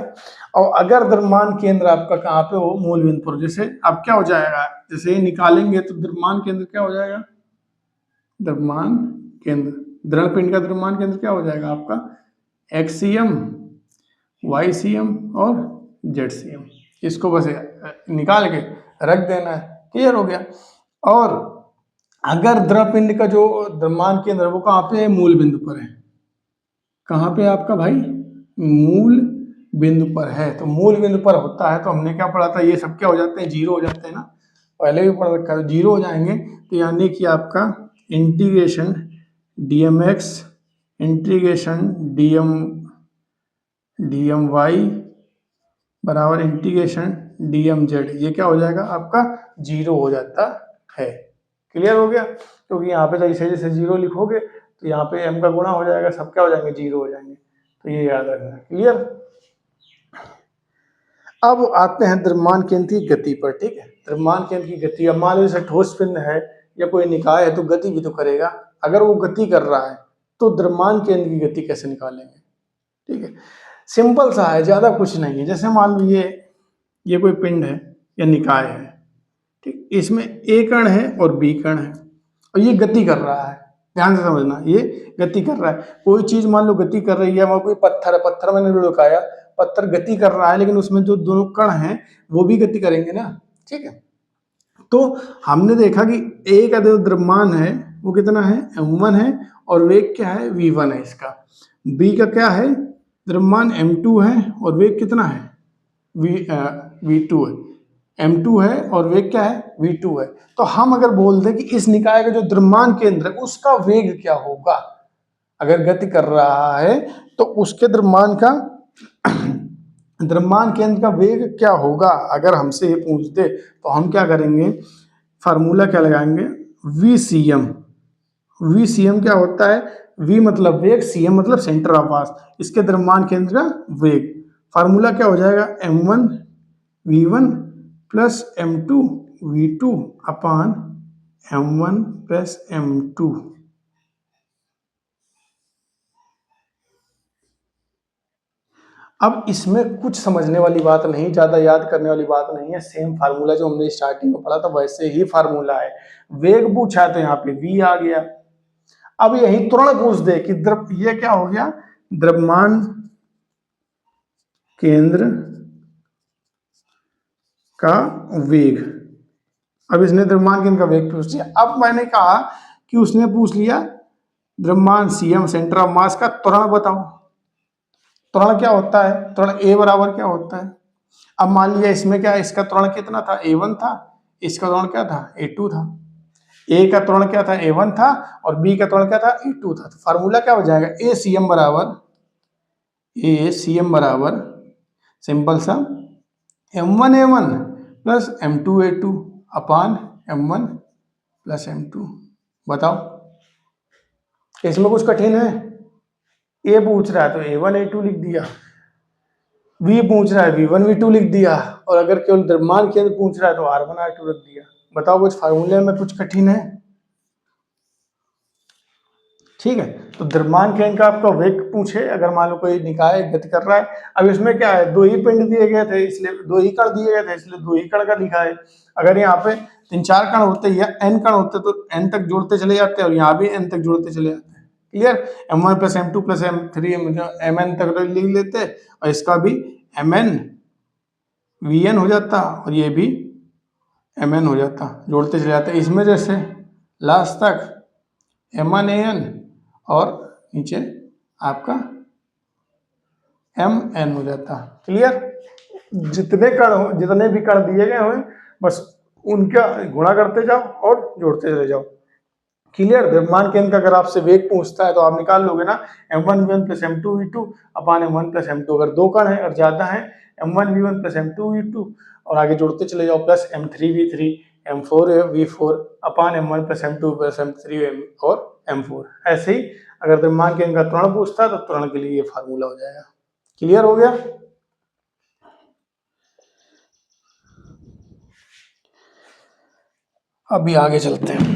और अगर द्रव्यमान केंद्र आपका कहाँ पे हो, मूल बिंदु पर, जैसे अब क्या हो जाएगा, जैसे ये निकालेंगे तो द्रव्यमान केंद्र क्या हो जाएगा, द्रव्यमान केंद्र, दृढ़ पिंड का द्रव्यमान केंद्र क्या हो जाएगा आपका, X C M, Y C M और जेड सी एम। इसको बस निकाल के रख देना है। क्लियर हो गया। और अगर द्रव पिंड का जो द्रव्यमान केंद्र है वो कहाँ पे है, मूल बिंदु पर है। कहाँ पे आपका भाई, मूल बिंदु पर है। तो मूल बिंदु पर होता है तो हमने क्या पढ़ा था, ये सब क्या हो जाते हैं, जीरो हो जाते हैं ना, पहले भी पढ़ रखा है, जीरो हो जाएंगे। तो यानी कि आपका integration D M X integration D M Y बराबर इंटीग्रेशन dmz, ये क्या हो जाएगा आपका 0 हो जाता है। क्लियर हो गया? क्योंकि यहाँ पे जैसे जैसे 0 लिखोगे तो यहाँ पे m का गुणा हो जाएगा, सब क्या हो जाएंगे 0 हो जाएंगे, तो ये याद रखना। क्लियर? अब आते हैं द्रव्यमान केंद्र की गति पर। ठीक है, द्रव्यमान केंद्र की गति, अब मान लो जैसे ठोस पिंड है या कोई निकाय है तो गति भी तो करेगा। अगर वो गति कर रहा है तो द्रव्यमान केंद्र की गति कैसे निकालेंगे? ठीक है, सिंपल सा है, ज्यादा कुछ नहीं है। जैसे मान लो ये कोई पिंड है या निकाय है, ठीक, इसमें ए कण है और बी कण है और ये गति कर रहा है। ध्यान से समझना, ये गति कर रहा है। कोई चीज मान लो गति कर रही है, वहां कोई पत्थर है, पत्थर मैंने लुढ़काया, पत्थर गति कर रहा है, लेकिन उसमें जो दोनों कण हैं वो भी गति करेंगे ना। ठीक है, तो हमने देखा कि ए का जो द्रव्यमान है वो कितना है, m1 है, और वेग क्या है, v1 है इसका। बी का क्या है, द्रव्यमान m2 है और वेग कितना है, v2 है। m2 है और वेग क्या है, v2 है। तो हम अगर बोल दें कि इस निकाय का जो द्रव्यमान केंद्र है उसका वेग क्या होगा, अगर गति कर रहा है तो उसके द्रव्यमान का द्रव्यमान केंद्र का वेग क्या होगा, अगर हमसे ये पूछ दे तो हम क्या करेंगे, फार्मूला क्या लगाएंगे, VCM। VCM क्या होता है, V मतलब वेग, CM मतलब सेंटर ऑफ मास, इसके द्रव्यमान केंद्र का वेग। फार्मूला क्या हो जाएगा, m1 v1 plus m2 v2 अपान m1 प्लस m2। अब इसमें कुछ समझने वाली बात नहीं, ज्यादा याद करने वाली बात नहीं है। सेम फार्मूला जो हमने स्टार्टिंग में पढ़ा था वैसे ही फार्मूला है। वेग पूछा है तो यहाँ पे v आ गया। अब यही तुरंत पूछ दे कि ये क्या हो गया, द्रव्यमान केंद्र का वेग। अब इसने द्रव्यमान केंद्र का वेग पूछ लिया। अब मैंने कहा कि उसने पूछ लिया द्रव्यमान CM सेंटर ऑफ मास का त्वरण बताओ। त्वरण क्या होता है, त्वरण A बराबर क्या होता है। अब मान लिया इसमें क्या है, इसका त्वरण कितना था, A1 था, इसका त्वरण क्या था, A2 था। A का त्वरण क्या था, A1 था, और B का त्वरण क्या था, A2 था। तो फार्मूला क्या हो जाएगा, ACM बराबर सिंपल सा M1A1 प्लस M2A2 अपान M1 प्लस M2। बताओ, इसमें कुछ कठिन है? A पूछ रहा है तो A1A2 लिख दिया, V पूछ रहा है V1 V2 लिख दिया, और अगर केवल द्रव्यमान केंद्र पूछ रहा है तो R1 R2 रख दिया। बताओ, कुछ फार्मूले में कुछ कठिन है? ठीक है, तो द्रव्यमान केंद्र का आपका वेग पूछे, अगर मान लो कोई निकाय गति कर रहा है। अब इसमें क्या है, दो ही पिंड दिए गए थे, इसलिए दो ही कण दिए गए थे, इसलिए दो ही कण का लिखा है। अगर यहाँ पे 3-4 कण होते या n कण होते तो n तक जोड़ते चले जाते, और यहाँ भी n तक जोड़ते चले जाते। Clear? m1 plus m2 plus m3 mn तक लिख लेते, और इसका भी mn vn हो जाता, और ये भी mn हो जाता, जोड़ते चले जाते। इसमें जैसे लास्ट तक m1 an और नीचे आपका mn हो जाता। क्लियर? जितने भी कण दिए गए हुए बस उनका गुणा करते जाओ और जोड़ते चले जाओ। क्लियर? द्रव्यमान केंद्र का अगर आपसे वेग पूछता है तो आप निकाल लोगे ना, m1 v1 plus m2 v2 अपान m1 प्लस m2। अगर दो कण है और ज्यादा है, m1 v1 plus m2 v2, और आगे जोड़ते चले जाओ, plus m3 v3 m4 v4 अपान m1 plus m2 plus m3 और m4। ऐसे ही अगर द्रव्यमान केंद्र का त्वरण पूछता है तो त्वरण के लिए ये फार्मूला हो जाएगा। क्लियर हो गया? अभी आगे चलते हैं।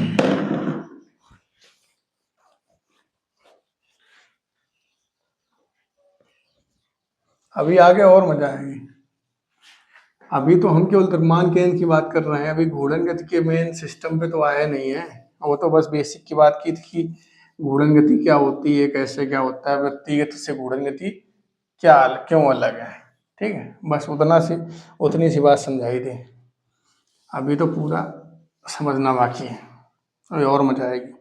अभी आगे और मजा आएगी। अभी तो हम केवल द्रव्यमान केंद्र की बात कर रहे हैं, अभी घूर्णन गति के मेन सिस्टम पे तो आया नहीं है। वो तो बस बेसिक की बात की थी कि घूर्णन गति क्या होती है, कैसे क्या होता है, वृत्तीय गति से घूर्णन गति क्या क्यों अलग है। ठीक है, बस उतनी सी बात समझाई थी। अभी तो पूरा समझना बाकी है, अभी और मजा आएगी।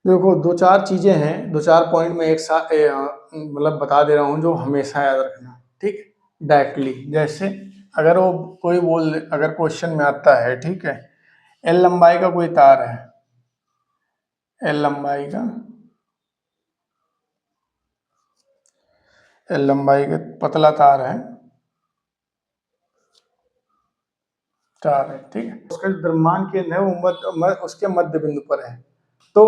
देखो, 2-4 चीजें हैं, 2-4 पॉइंट में एक साथ मतलब बता दे रहा हूँ जो हमेशा याद रखना। ठीक, डायरेक्टली जैसे अगर वो कोई अगर क्वेश्चन में आता है, ठीक है, L लंबाई का कोई तार है, L लंबाई का L लंबाई का पतला तार है, ठीक है। उसका जो द्रव्यमान केंद्र है वो उसके मध्य बिंदु पर है। तो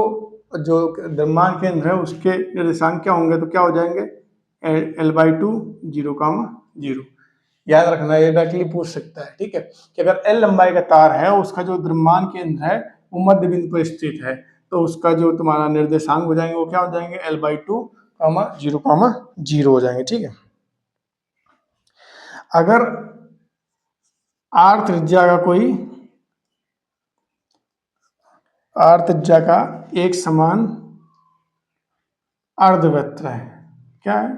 जो द्रव्यमान केंद्र है उसके निर्देशांक क्या होंगे, तो क्या हो जाएंगे L/2 0, 0। याद रखना, ये डायरेक्टली पूछ सकता है, ठीक है, कि अगर L लंबाई का तार है उसका जो द्रव्यमान केंद्र है वो मध्य बिंदु पर स्थित है, तो उसका जो तुम्हारा निर्देशांक हो जाएंगे वो क्या हो जाएंगे L/2, 0, 0 हो जाएंगे, ठीक है। अगर R त्रिज्या का एक समान अर्धवृत्त है, क्या है,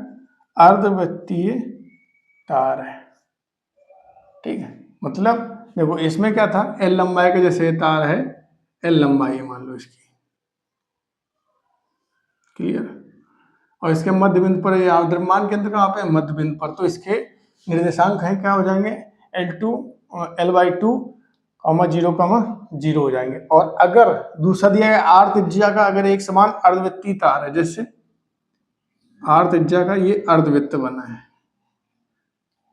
अर्धवृत्तीय तार है, ठीक है। मतलब देखो इसमें क्या था, L लंबाई का जैसे तार है, L लंबाई है मान लो इसकी, क्लियर। और इसके मध्य बिंदु पर यहाँ द्रव्यमान केंद्र कहाँ पे, मध्य बिंदु पर, तो इसके निर्देशांक है क्या हो जाएंगे L/2, 0, 0 हो जाएंगे। और अगर दूसरा दिया है R त्रिज्या का अगर एक समान अर्धवृत्तीय तार है, जैसे R त्रिज्या का ये अर्धवृत्त बना है,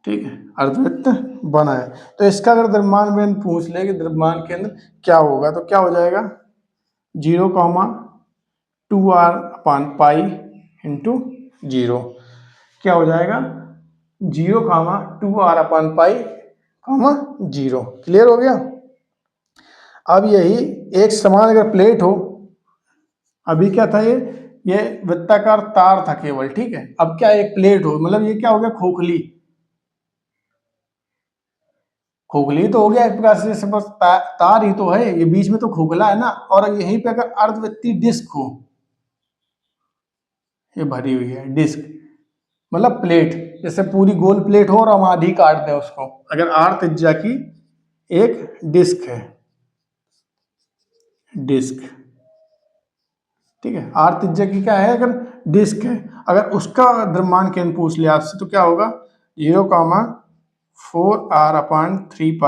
ठीक है, अर्धवृत्त बना है, तो इसका अगर द्रव्यमान केंद्र पूछ ले कि द्रव्यमान केंद्र क्या होगा, तो क्या हो जाएगा 0, 2r/π इंटू 0, क्या हो जाएगा 0, 2r/π, 0। क्लियर हो गया। अब यही एक समान अगर प्लेट हो, अभी क्या था ये वृत्ताकार तार था केवल, ठीक है, अब क्या एक प्लेट हो, मतलब ये क्या हो गया खोखली तो हो गया एक प्रकार से, जैसे बस तार ही तो है, ये बीच में तो खोखला है ना। और यहीं पे अगर अर्धवृत्तीय डिस्क हो, ये भरी हुई है डिस्क, मतलब प्लेट, जैसे पूरी गोल प्लेट हो और हम आधी काट दें उसको, अगर R त्रिज्या की एक डिस्क है, डिस्क, ठीक है, R त्रिज्या की क्या है, अगर डिस्क है, अगर उसका द्रव्यमान केंद्र पूछ लिया आपसे, तो क्या होगा 0, 4r/3π,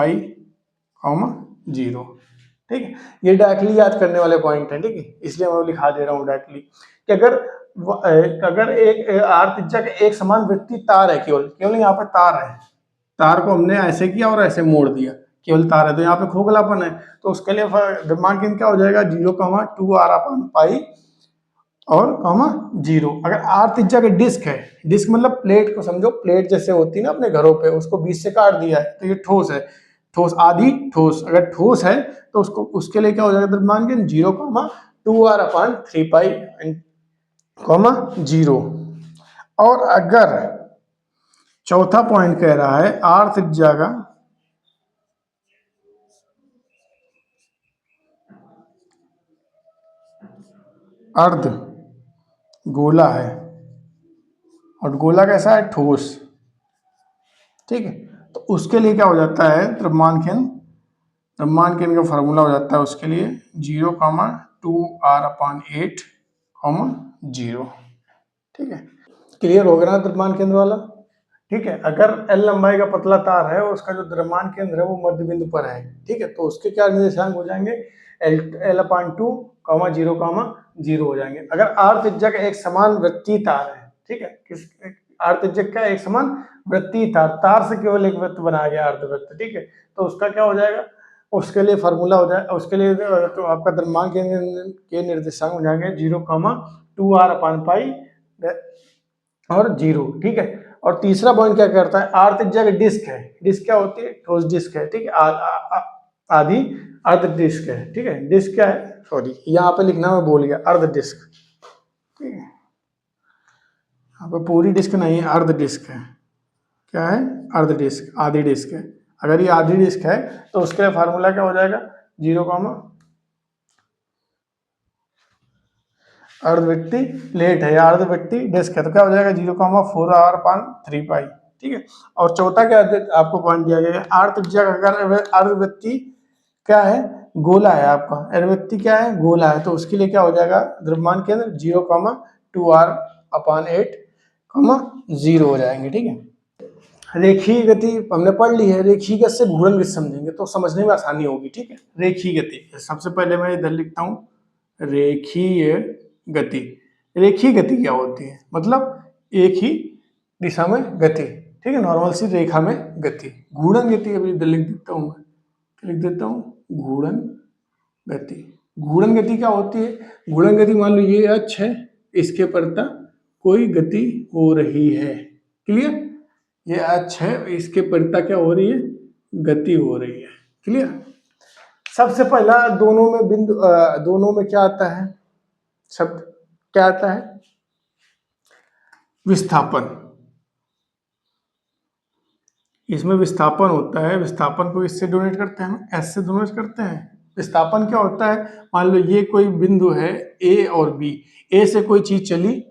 0, ठीक है। ये डायरेक्टली याद करने वाले पॉइंट है, ठीक है, इसलिए मैं लिखा दे रहा हूँ डायरेक्टली कि अगर एक R त्रिज्या का एक समान वृत्तीय तार है, केवल यहाँ पर तार है, तार को हमने ऐसे किया और ऐसे मोड़ दिया, केवल तार है, तो यहाँ पे खोखलापन है, तो उसके लिए द्रव्यमान केंद्र क्या हो जाएगा 0, 2r/π और 0। अगर R त्रिज्या का डिस्क है, डिस्क मतलब प्लेट को समझो, प्लेट जैसे होती है ना अपने घरों पे, उसको बीच से काट दिया है, तो ये ठोस है, ठोस आधी ठोस, अगर ठोस है तो उसके लिए क्या हो जाएगा द्रव्यमान केंद्र 0, 2r/3π, 0। और अगर चौथा पॉइंट कह रहा है R त्रिज्या का अर्ध गोला है, और गोला कैसा है, ठोस, ठीक है, तो उसके लिए क्या हो जाता है द्रव्यमान केंद्र का फार्मूला हो जाता है उसके लिए 0, 2r/8, 0, ठीक है। क्लियर हो गया ना द्रव्यमान केंद्र वाला, ठीक है। अगर L लंबाई का पतला तार है, उसका जो द्रव्यमान केंद्र है वो मध्य बिंदु पर है, ठीक है, तो उसके क्या निर्देशांक हो जाएंगे L/2, 0, 0 हो जाएंगे। अगर R त्रिज्या का एक समान वृत्तीय तार है, ठीक है, R त्रिज्या का एक समान वृत्तीय तार से केवल एक वृत्त बनाया गया अर्धवृत्त, ठीक है, तो उसका क्या हो जाएगा, उसके लिए फार्मूला हो जाए, उसके लिए तो आपका द्रव्यमान के निर्देशांक हो जाएंगे 0, 2r/π और 0, ठीक है। और तीसरा पॉइंट क्या करता है, R त्रिज्या का डिस्क है, डिस्क क्या होती है, ठोस डिस्क है, ठीक है, आधी अर्ध डिस्क है, ठीक है, डिस्क क्या है, सॉरी यहाँ पे लिखना मैं भूल गया, अर्ध डिस्क, ठीक है, यहाँ पे पूरी डिस्क नहीं है, अर्ध डिस्क है, क्या है, अर्ध डिस्क, आधी डिस्क है। अगर ये आधी डिस्क है तो उसके लिए फार्मूला क्या हो जाएगा 0, अर्धवृत्ती प्लेट है या अर्धवृत्ती डिस्क है, तो क्या हो जाएगा 0, 4r/3π, ठीक है। और चौथा क्या आपको पॉइंट दिया गया है, R त्रिज्या का अगर अर्धवृत्ती क्या है, गोला है, आपका अर्धवृत्ती क्या है, गोला है, तो उसके लिए क्या हो जाएगा द्रव्यमान केंद्र 0, 2r/8, 0 हो जाएंगे, ठीक है। रेखीय गति हमने पढ़ ली है, रेखीय गति से घूर्णन गति समझेंगे तो समझने में आसानी होगी, ठीक है। रेखीय गति सबसे पहले मैं इधर लिखता हूँ, रेखीय गति क्या होती है, मतलब एक ही दिशा में गति, ठीक है, नॉर्मल सी रेखा में गति। घूर्णन गति अभी इधर लिख देता हूँ मैं, लिख देता हूँ घूर्णन गति। घूर्णन गति क्या होती है? घूर्णन गति मान लो ये अक्ष है, इसके परता कोई गति हो रही है, क्लियर? ये अक्ष है, इसके परता क्या हो रही है? गति हो रही है, क्लियर? सबसे पहला दोनों में बिंदु, दोनों में क्या आता है शब्द, क्या आता है? विस्थापन। इसमें विस्थापन होता है, विस्थापन को इससे डोनेट करते हैं हम, एस से डोनेट करते हैं। विस्थापन क्या होता है? मान लो ये कोई बिंदु है ए और बी, ए से कोई चीज चली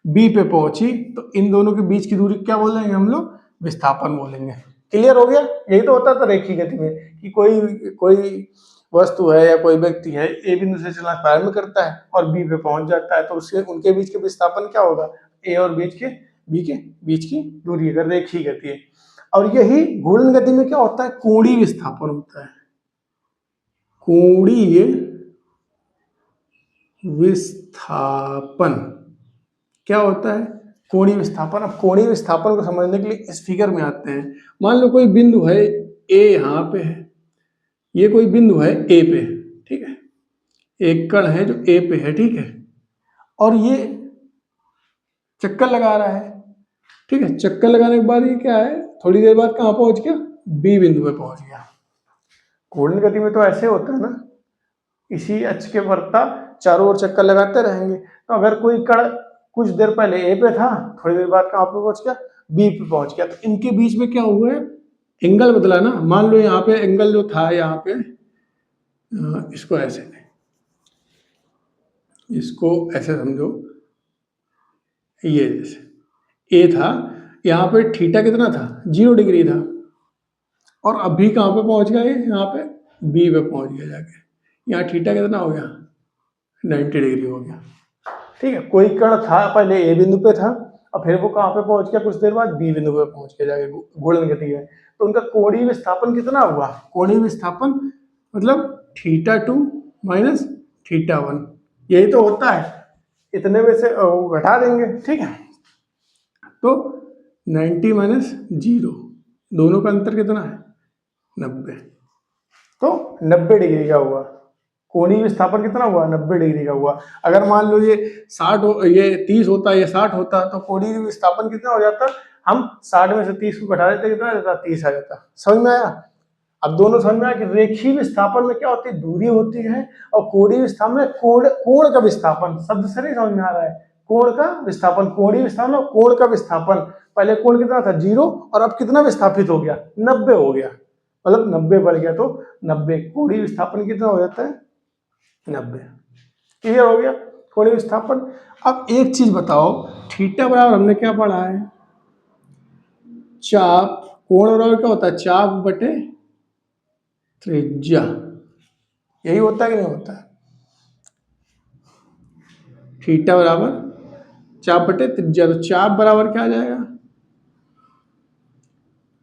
बी पे पहुंची, तो इन दोनों के बीच की दूरी क्या बोलेंगे हम लोग? विस्थापन बोलेंगे। क्लियर हो गया? यही तो होता था रेखीय गति में कि कोई वस्तु है या कोई व्यक्ति है, ए बिंदु से चलना प्रारंभ करता है और बी पे पहुंच जाता है, तो उसके उनके बीच के विस्थापन क्या होगा? ए और बी के बीच की दूरी, अगर रेखीय गति है। और यही घूर्णन गति में क्या होता है? कोणीय विस्थापन होता है। कोणीय विस्थापन क्या होता है? कोणीय विस्थापन। अब कोणीय विस्थापन को समझने के लिए इस फिगर में आते हैं। मान लो कोई बिंदु है ए, यहाँ पे है, ये कोई बिंदु है ए पे, ठीक है, एक कण है जो ए पे है, ठीक है, और ये चक्कर लगा रहा है, ठीक है। चक्कर लगाने के बाद ये क्या है? थोड़ी देर बाद कहाँ पहुंच गया? बी बिंदु पे पहुंच गया। घूर्णन गति में तो ऐसे होता है ना, इसी अक्ष के वर्ता चारों ओर चक्कर लगाते रहेंगे। तो अगर कोई कण कुछ देर पहले ए पे था, थोड़ी देर बाद कहाँ पे पहुंच गया? बी पे पहुंच गया, तो इनके बीच में क्या हुआ है? एंगल बदला ना। मान लो यहाँ पे एंगल जो था, यहाँ पे इसको ऐसे, इसको ऐसे समझो, ये जैसे ए था, यहाँ पे थीटा कितना था? 0 डिग्री था, और अभी कहाँ पे पहुंच गया? ये यहाँ पे बी पे पहुंच गया जाके। यहाँ थीटा कितना हो गया? 90 डिग्री हो गया, ठीक है। कोई कण था पहले ए बिंदु पे था, और फिर वो कहाँ पे पहुंच गया? कुछ देर बाद बी बिंदु पे पहुंच गया जाके घूर्णन गति में। तो उनका कोणीय विस्थापन कितना हुआ? कोणीय विस्थापन मतलब θ2 माइनस θ1, यही तो होता है। इतने में से घटा देंगे, ठीक है, तो 90 माइनस 0, दोनों का अंतर कितना है? 90, तो 90 डिग्री का हुआ। कोणीय विस्थापन कितना हुआ? 90 डिग्री का हुआ। अगर मान लो ये 30 होता, ये 60 होता, तो कोणीय विस्थापन कितना हो जाता? हम 60 में से 30 को घटा देते, कितना आ जाता? 30 आ जाता। समझ में आया? अब दोनों समझ में आया कि रेखीय विस्थापन में क्या होती है? दूरी होती है, और कोणीय विस्थापन में कोण का विस्थापन, शब्द से नहीं समझ में आ रहा है? कोण का विस्थापन, कोणीय विस्थापन और कोण का विस्थापन। पहले कोण कितना था? 0, और अब कितना विस्थापित हो गया? 90 हो गया, मतलब 90 बढ़ गया, तो 90। कोणीय विस्थापन कितना हो जाता है? 90। क्लियर हो गया कोणीय विस्थापन। अब एक चीज बताओ, थीटा बराबर हमने क्या पढ़ा है? चाप। कोण बराबर क्या होता है? चाप बटे त्रिज्या, यही होता है कि नहीं होता है? थीटा बराबर चाप बटे त्रिज्या, तो चाप बराबर क्या आ जाएगा?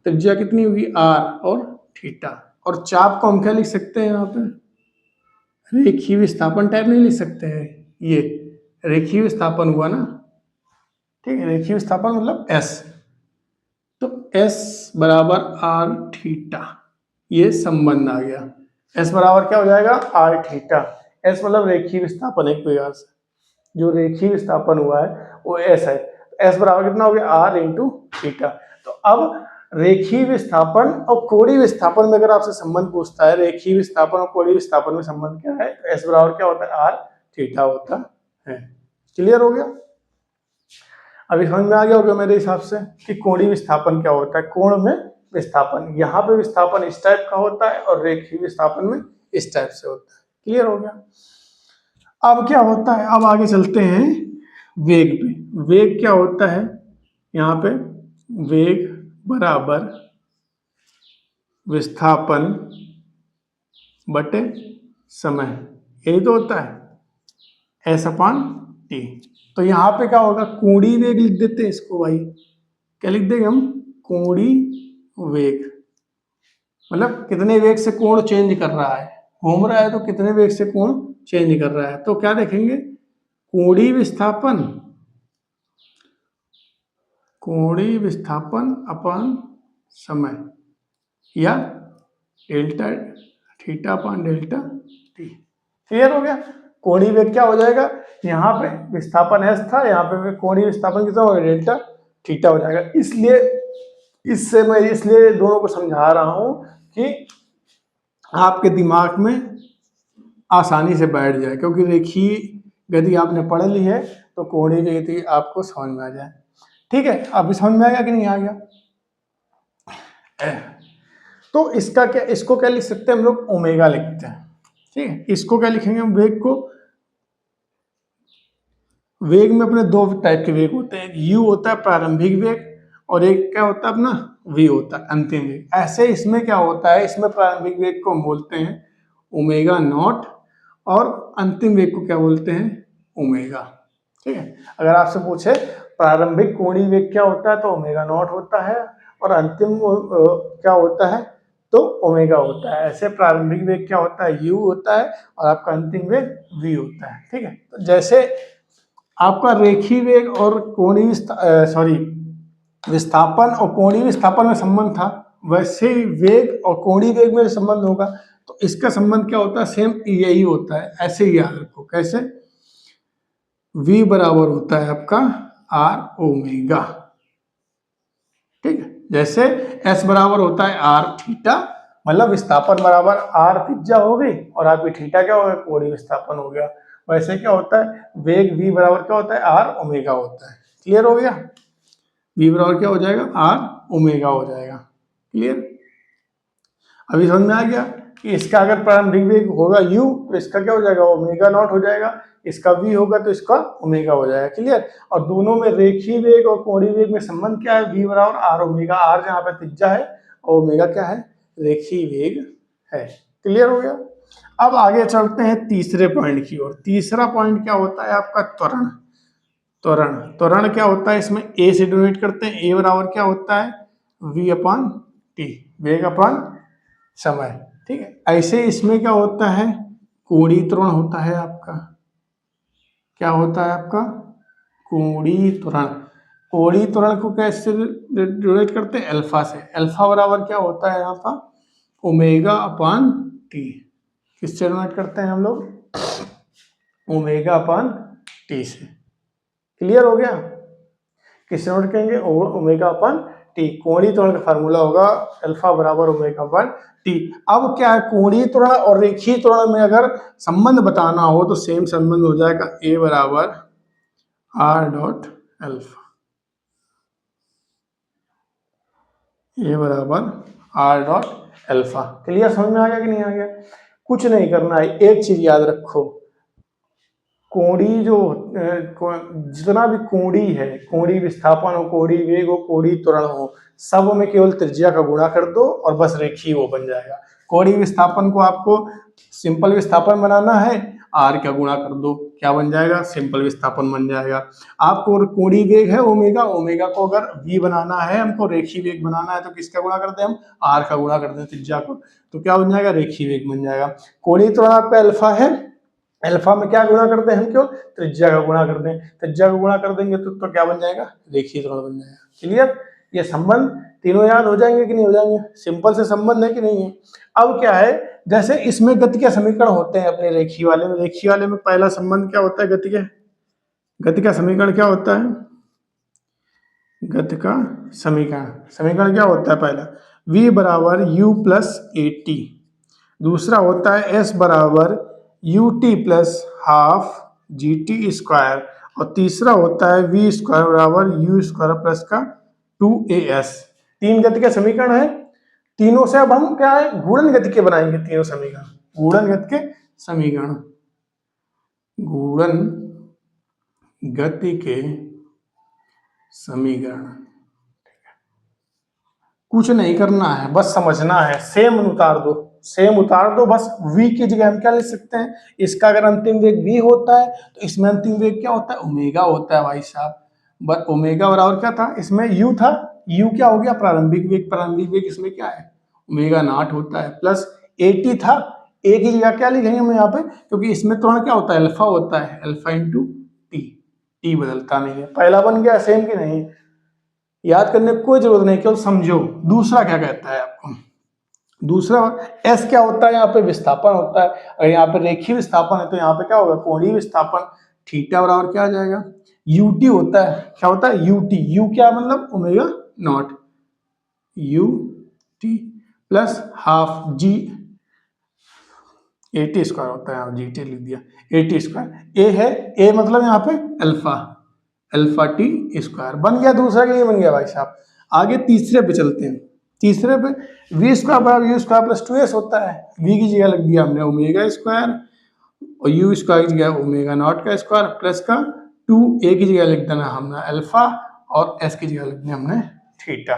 त्रिज्या कितनी होगी? r, और थीटा। और चाप को हम क्या लिख सकते हैं यहाँ पे? रेखीय विस्थापन टाइप नहीं लिख सकते हैं, ये रेखीय विस्थापन हुआ ना, ठीक है। रेखीय विस्थापन मतलब s, तो s बराबर r थीटा, ये संबंध आ गया। s बराबर क्या हो जाएगा? r theta. s मतलब रेखीय विस्थापन, एक प्रकार से जो रेखीय विस्थापन हुआ है वो s है। s बराबर कितना हो गया? r into theta. तो अब रेखीय विस्थापन और कोणीय विस्थापन में अगर आपसे संबंध पूछता है, रेखीय विस्थापन और कोणीय विस्थापन में संबंध क्या है? तो s बराबर क्या होता है? r थीटा होता है। क्लियर हो गया? अभी समझ में आ गया होगा मेरे हिसाब से कि कोणीय विस्थापन क्या होता है। कोण में विस्थापन, यहाँ पे विस्थापन इस टाइप का होता है, और रेखीय विस्थापन में इस टाइप से होता है। क्लियर हो गया? अब क्या होता है? अब आगे चलते हैं वेग पे। वेग क्या होता है? यहाँ पे वेग बराबर विस्थापन बटे समय, यही तो होता है, s/t। तो यहाँ पे क्या होगा? कोणीय वेग लिख देते हैं इसको भाई। क्या लिख देंगे हम? कोणीय वेग, मतलब कितने वेग से कोण चेंज कर रहा है, घूम रहा है तो कितने वेग से कोण चेंज कर रहा है। तो क्या देखेंगे? कोणीय विस्थापन कोणीय विस्थापन अपन समय या डेल्टा थीटा अपन डेल्टा टी। क्लियर हो गया। कोणीय वेग क्या हो जाएगा, यहाँ पे विस्थापन एस था, यहाँ पे कोणीय विस्थापन कितना होगा, डेल्टा थीटा हो जाएगा। इसलिए इससे मैं इसलिए दोनों को समझा रहा हूं कि आपके दिमाग में आसानी से बैठ जाए, क्योंकि रेखीय गति आपने पढ़ ली है तो कोणीय गति आपको समझ में आ जाए। ठीक है, अभी समझ में आ गया कि नहीं आ गया। तो इसका क्या, इसको क्या लिख सकते हैं हम लोग, ओमेगा लिखते हैं। ठीक है, इसको क्या लिखेंगे हम, वेग को, वेग में अपने दो टाइप के वेग होते हैं, यू होता है प्रारंभिक वेग और एक क्या होता है अपना वी होता है अंतिम वेग। ऐसे इसमें क्या होता है, इसमें प्रारंभिक वेग को हम बोलते हैं ओमेगा नॉट और अंतिम वेग को क्या बोलते हैं, ओमेगा। ठीक है, अगर आपसे पूछे प्रारंभिक कोणीय वेग क्या होता है तो ओमेगा नॉट होता है और अंतिम क्या होता है तो ओमेगा होता है। ऐसे प्रारंभिक वेग क्या होता है, यू होता है और आपका अंतिम वेग वी होता है। ठीक है, तो जैसे आपका रेखीय वेग और कोणीय विस्थापन और कोणीय विस्थापन में संबंध था, वैसे ही वेग और कोणीय वेग में संबंध होगा। तो इसका संबंध क्या होता है, सेम यही होता है। ऐसे ही याद रखो, कैसे, v बराबर होता है आपका आर ओमेगा। ठीक है, जैसे s बराबर होता है आर थीटा, मतलब विस्थापन बराबर आर त्रिज्या हो गई और आपकी थीटा क्या हो गया, कोणीय विस्थापन हो गया। वैसे क्या होता है, वेग v बराबर क्या होता है, आर ओमेगा होता है। क्लियर हो गया, v बराबर क्या हो जाएगा, आर ओमेगा हो जाएगा। क्लियर, अभी समझ में आ गया कि इसका अगर प्रारंभिक वेग होगा u तो इसका क्या हो जाएगा, ओमेगा नॉट हो जाएगा, इसका v होगा तो इसका ओमेगा हो जाएगा। क्लियर, और दोनों में रेखीय वेग और कोणीय वेग में संबंध क्या है, v बराबर आर ओमेगा, आर जहाँ पे त्रिज्या है और ओमेगा क्या है, रेखीय वेग है। क्लियर हो गया। अब आगे चलते हैं तीसरे पॉइंट की ओर। तीसरा पॉइंट क्या होता है आपका, त्वरण। त्वरण, त्वरण क्या होता है, इसमें a से डिनोट करते हैं। a बराबर क्या होता है, v अपान टी, वेग अपान समय। ठीक है, ऐसे इसमें क्या होता है, कोणीय त्वरण होता है आपका। क्या होता है आपका, कोणीय त्वरण। कोणीय त्वरण को कैसे डिनोट करते हैं, अल्फा से। अल्फा बराबर क्या होता है यहाँ पर, ओमेगा अपान टी। किससे डिनोट करते हैं हम लोग, ओमेगा अपान टी से। क्लियर हो गया, किससे नोट करेंगे, ओमेगा अपन टी। कोणीय त्वरण का फार्मूला होगा अल्फा बराबर ओमेगा अपन टी। अब क्या है, कोणीय त्वरण और रेखीय त्वरण में अगर संबंध बताना हो तो सेम संबंध हो जाएगा, ए बराबर आर डॉट अल्फा, ए बराबर आर डॉट अल्फा। क्लियर, समझ में आ गया कि नहीं आ गया। कुछ नहीं करना है, एक चीज याद रखो, कोणीय जो जितना भी कोणीय है, कोणीय विस्थापन हो, कोणीय वेग हो, कोणीय त्वरण हो, सब में केवल त्रिज्या का गुणा कर दो और बस रेखीय वो बन जाएगा। कोणीय विस्थापन को आपको सिंपल विस्थापन बनाना है, आर का गुणा कर दो, क्या बन जाएगा, सिंपल विस्थापन बन जाएगा। आपको कोणीय वेग है ओमेगा, ओमेगा को अगर v बनाना है, हमको रेखीय वेग बनाना है तो किसका गुणा करते हैं हम, आर का गुणा करते हैं त्रिज्या को, तो क्या बन जाएगा, रेखीय वेग बन जाएगा। कोणीय त्वरण आपका अल्फा है, अल्फा में क्या गुणा करते हैं हम, क्यों, त्रिज्या का गुणा करते हैं। त्रिज्या का गुणा कर देंगे तो क्या बन जाएगा, रेखीय त्वरण बन जाएगा। क्लियर, ये संबंध तीनों याद हो जाएंगे कि नहीं हो जाएंगे, सिंपल से संबंध है कि नहीं है। अब क्या है, जैसे इसमें गति के समीकरण होते हैं अपने रेखीय वाले में। रेखीय वाले में पहला संबंध क्या होता है, गति का समीकरण क्या होता है, गति का समीकरण क्या होता है, पहला v बराबर u प्लस ए टी, दूसरा होता है s बराबर you T plus half G T square, और तीसरा होता है वी स्क्वायर बराबर यू स्क्वायर प्लस का 2as। तीन गति के समीकरण है, तीनों से अब हम क्या है, गुणन गति के बनाएंगे तीनों समीकरण, गुणन गति के समीकरण, गुणन गति के समीकरण। कुछ नहीं करना है, बस समझना है, सेम उतार दो बस। v की जगह हम क्या लिख सकते हैं, इसका अगर अंतिम वेग v होता है तो इसमें अंतिम वेग क्या होता है, ओमेगा होता है भाई साहब। बस ओमेगा बराबर क्या था, इसमें u था, u क्या हो गया, प्रारंभिक वेग इसमें क्या है, ओमेगा नॉट होता है, प्लस at था, a की जगह क्या लिखेंगे हम यहाँ पे, क्योंकि इसमें त्वरण क्या होता है, अल्फा होता है, अल्फा इंटू टी, टी बदलता नहीं है। पहला बन गया सेम कि नहीं, याद करने की कोई जरूरत नहीं, केवल समझो। दूसरा क्या कहता है आपको, दूसरा एस क्या होता है, यहाँ पे विस्थापन होता है। अगर यहाँ पे रेखीय विस्थापन है तो यहाँ पे क्या होगा, कोणीय विस्थापन। थीटा बराबर क्या आ जाएगा, यूटी होता है। क्या होता है, यूटी। यू क्या मतलब omega naught, U T plus half G, A T square होता है, जी टी लिख दिया, ए टी स्क्वायर। ए है, ए मतलब यहाँ पे अल्फा, अल्फा टी स्क्वायर बन गया। दूसरा का ये बन गया भाई साहब। आगे तीसरे पे चलते हैं। तीसरे पे वी स्क्वायर बराबर you square plus two S होता है। वी की जगह लग दिया हमने ओमेगा स्क्वायर, और यू स्क्वायर की जगह ओमेगा नॉट का स्क्वायर प्लस का टू, ए की जगह लिख देना हमने अल्फा, और एस की जगह लिख दिया हमने थीटा।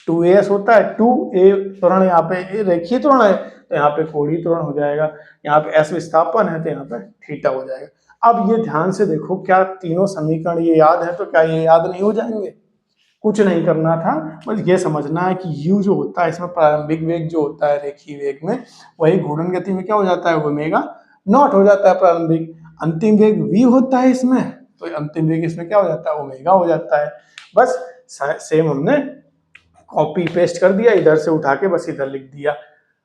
टू एस होता है, टू ए त्वरण यहाँ पे रेखीय त्वरण है तो यहाँ पे कोणीय त्वरण हो जाएगा। यहाँ पे एस विस्थापन है तो यहाँ पे थीटा हो जाएगा। अब ये ध्यान से देखो, क्या तीनों समीकरण ये याद है तो क्या ये याद नहीं हो जाएंगे? कुछ नहीं करना था, बस ये समझना है कि u जो होता है इसमें प्रारंभिक वेग जो होता है रेखीय वेग में, वही घूर्णन गति में क्या हो जाता है, ओमेगा नॉट हो जाता है प्रारंभिक। अंतिम वेग v होता है इसमें, तो अंतिम वेग इसमें क्या हो जाता है, ओमेगा हो जाता है। बस सेम हमने कॉपी पेस्ट कर दिया, इधर से उठा के बस इधर लिख दिया।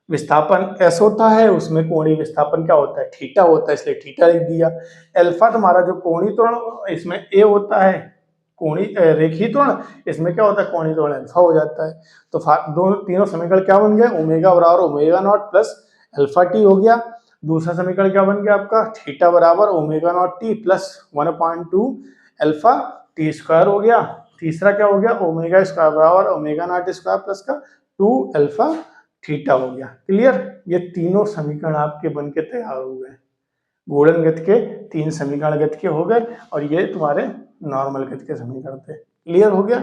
विस्थापन s होता है, उसमें कोणीय विस्थापन क्या होता है, थीटा होता है, इसलिए थीटा लिख दिया। अल्फा तुम्हारा जो कोणीय त्वरण इसमें a होता है, कोणीय रेखीय त्वरण, इसमें क्या होता है, कोणीय त्वरण अल्फा हो जाता है। तो दोनों तीनों समीकरण क्या बन गए, ओमेगा बराबर omega naught plus alpha T हो गया। दूसरा समीकरण क्या बन गया आपका, थीटा बराबर omega naught T plus 1/2 alpha T square हो गया। तीसरा क्या हो गया, ओमेगा स्क्वायर बराबर ओमेगा नॉट स्क्वायर प्लस का 2 अल्फा थीटा हो गया। क्लियर? ये तीनों समीकरण आपके बन के तैयार हो गए। घूर्णन गति के 3 समीकरण गति के हो गए, और ये तुम्हारे नॉर्मल गति के समीकरण थे। क्लियर हो गया?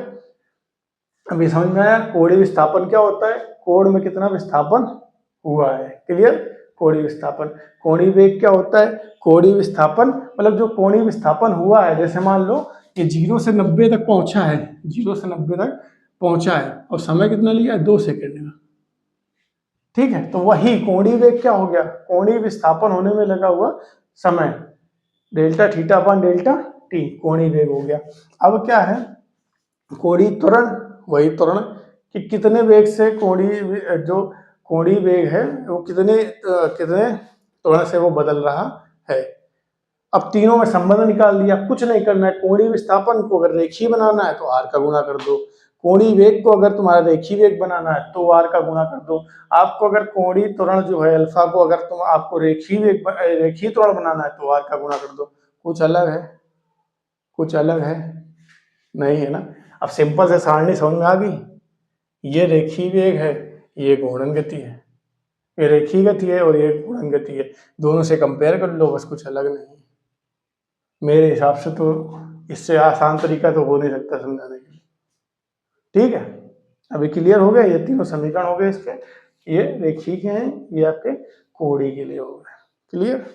अभी समझ में आया कोणीय विस्थापन क्या होता है, कोण में कितना विस्थापन हुआ है। क्लियर? कोणीय विस्थापन। कोणीय वेग क्या होता है, कोणीय विस्थापन मतलब जो कोणीय विस्थापन हुआ है, जैसे मान लो ये 0 से 90 तक पहुंचा है, 0 से 90 तक पहुंचा है, और समय कितना लिया है, 2 सेकेंड का। ठीक है, तो वही कोणीय वेग क्या हो गया, कोणीय विस्थापन होने में लगा हुआ समय, delta theta upon delta T कोणीय वेग हो गया। अब क्या है, कोणीय त्वरण, वही त्वरण कि कितने वेग से कोणीय जो कोणीय वेग है वो कितने त्वरण से वो बदल रहा है। अब तीनों में संबंध निकाल लिया, कुछ नहीं करना है। कोणीय विस्थापन को अगर रेखीय बनाना है तो आर का गुणा कर दो, कोणीय वेग को अगर तुम्हारा रेखीय वेग बनाना है तो आर का गुणा कर दो। आपको अगर कोणीय त्वरण जो है अल्फा को अगर तुम आपको रेखीय त्वरण बनाना है तो आर का गुणा कर दो। कुछ अलग है, कुछ अलग है नहीं है ना। अब सिंपल से सारणी समझ में आ गई, ये रेखीय वेग है, ये घूर्णन गति है, ये रेखीय गति है और ये घूर्णन गति है, दोनों से कंपेयर कर लो, बस कुछ अलग नहीं। मेरे हिसाब से तो इससे आसान तरीका तो हो नहीं सकता समझाने के लिए। ठीक है, अभी क्लियर हो गया, ये तीनों समीकरण हो गए इसके, ये रेखीय के हैं, ये आपके कोणीय के लिए हो गए। क्लियर?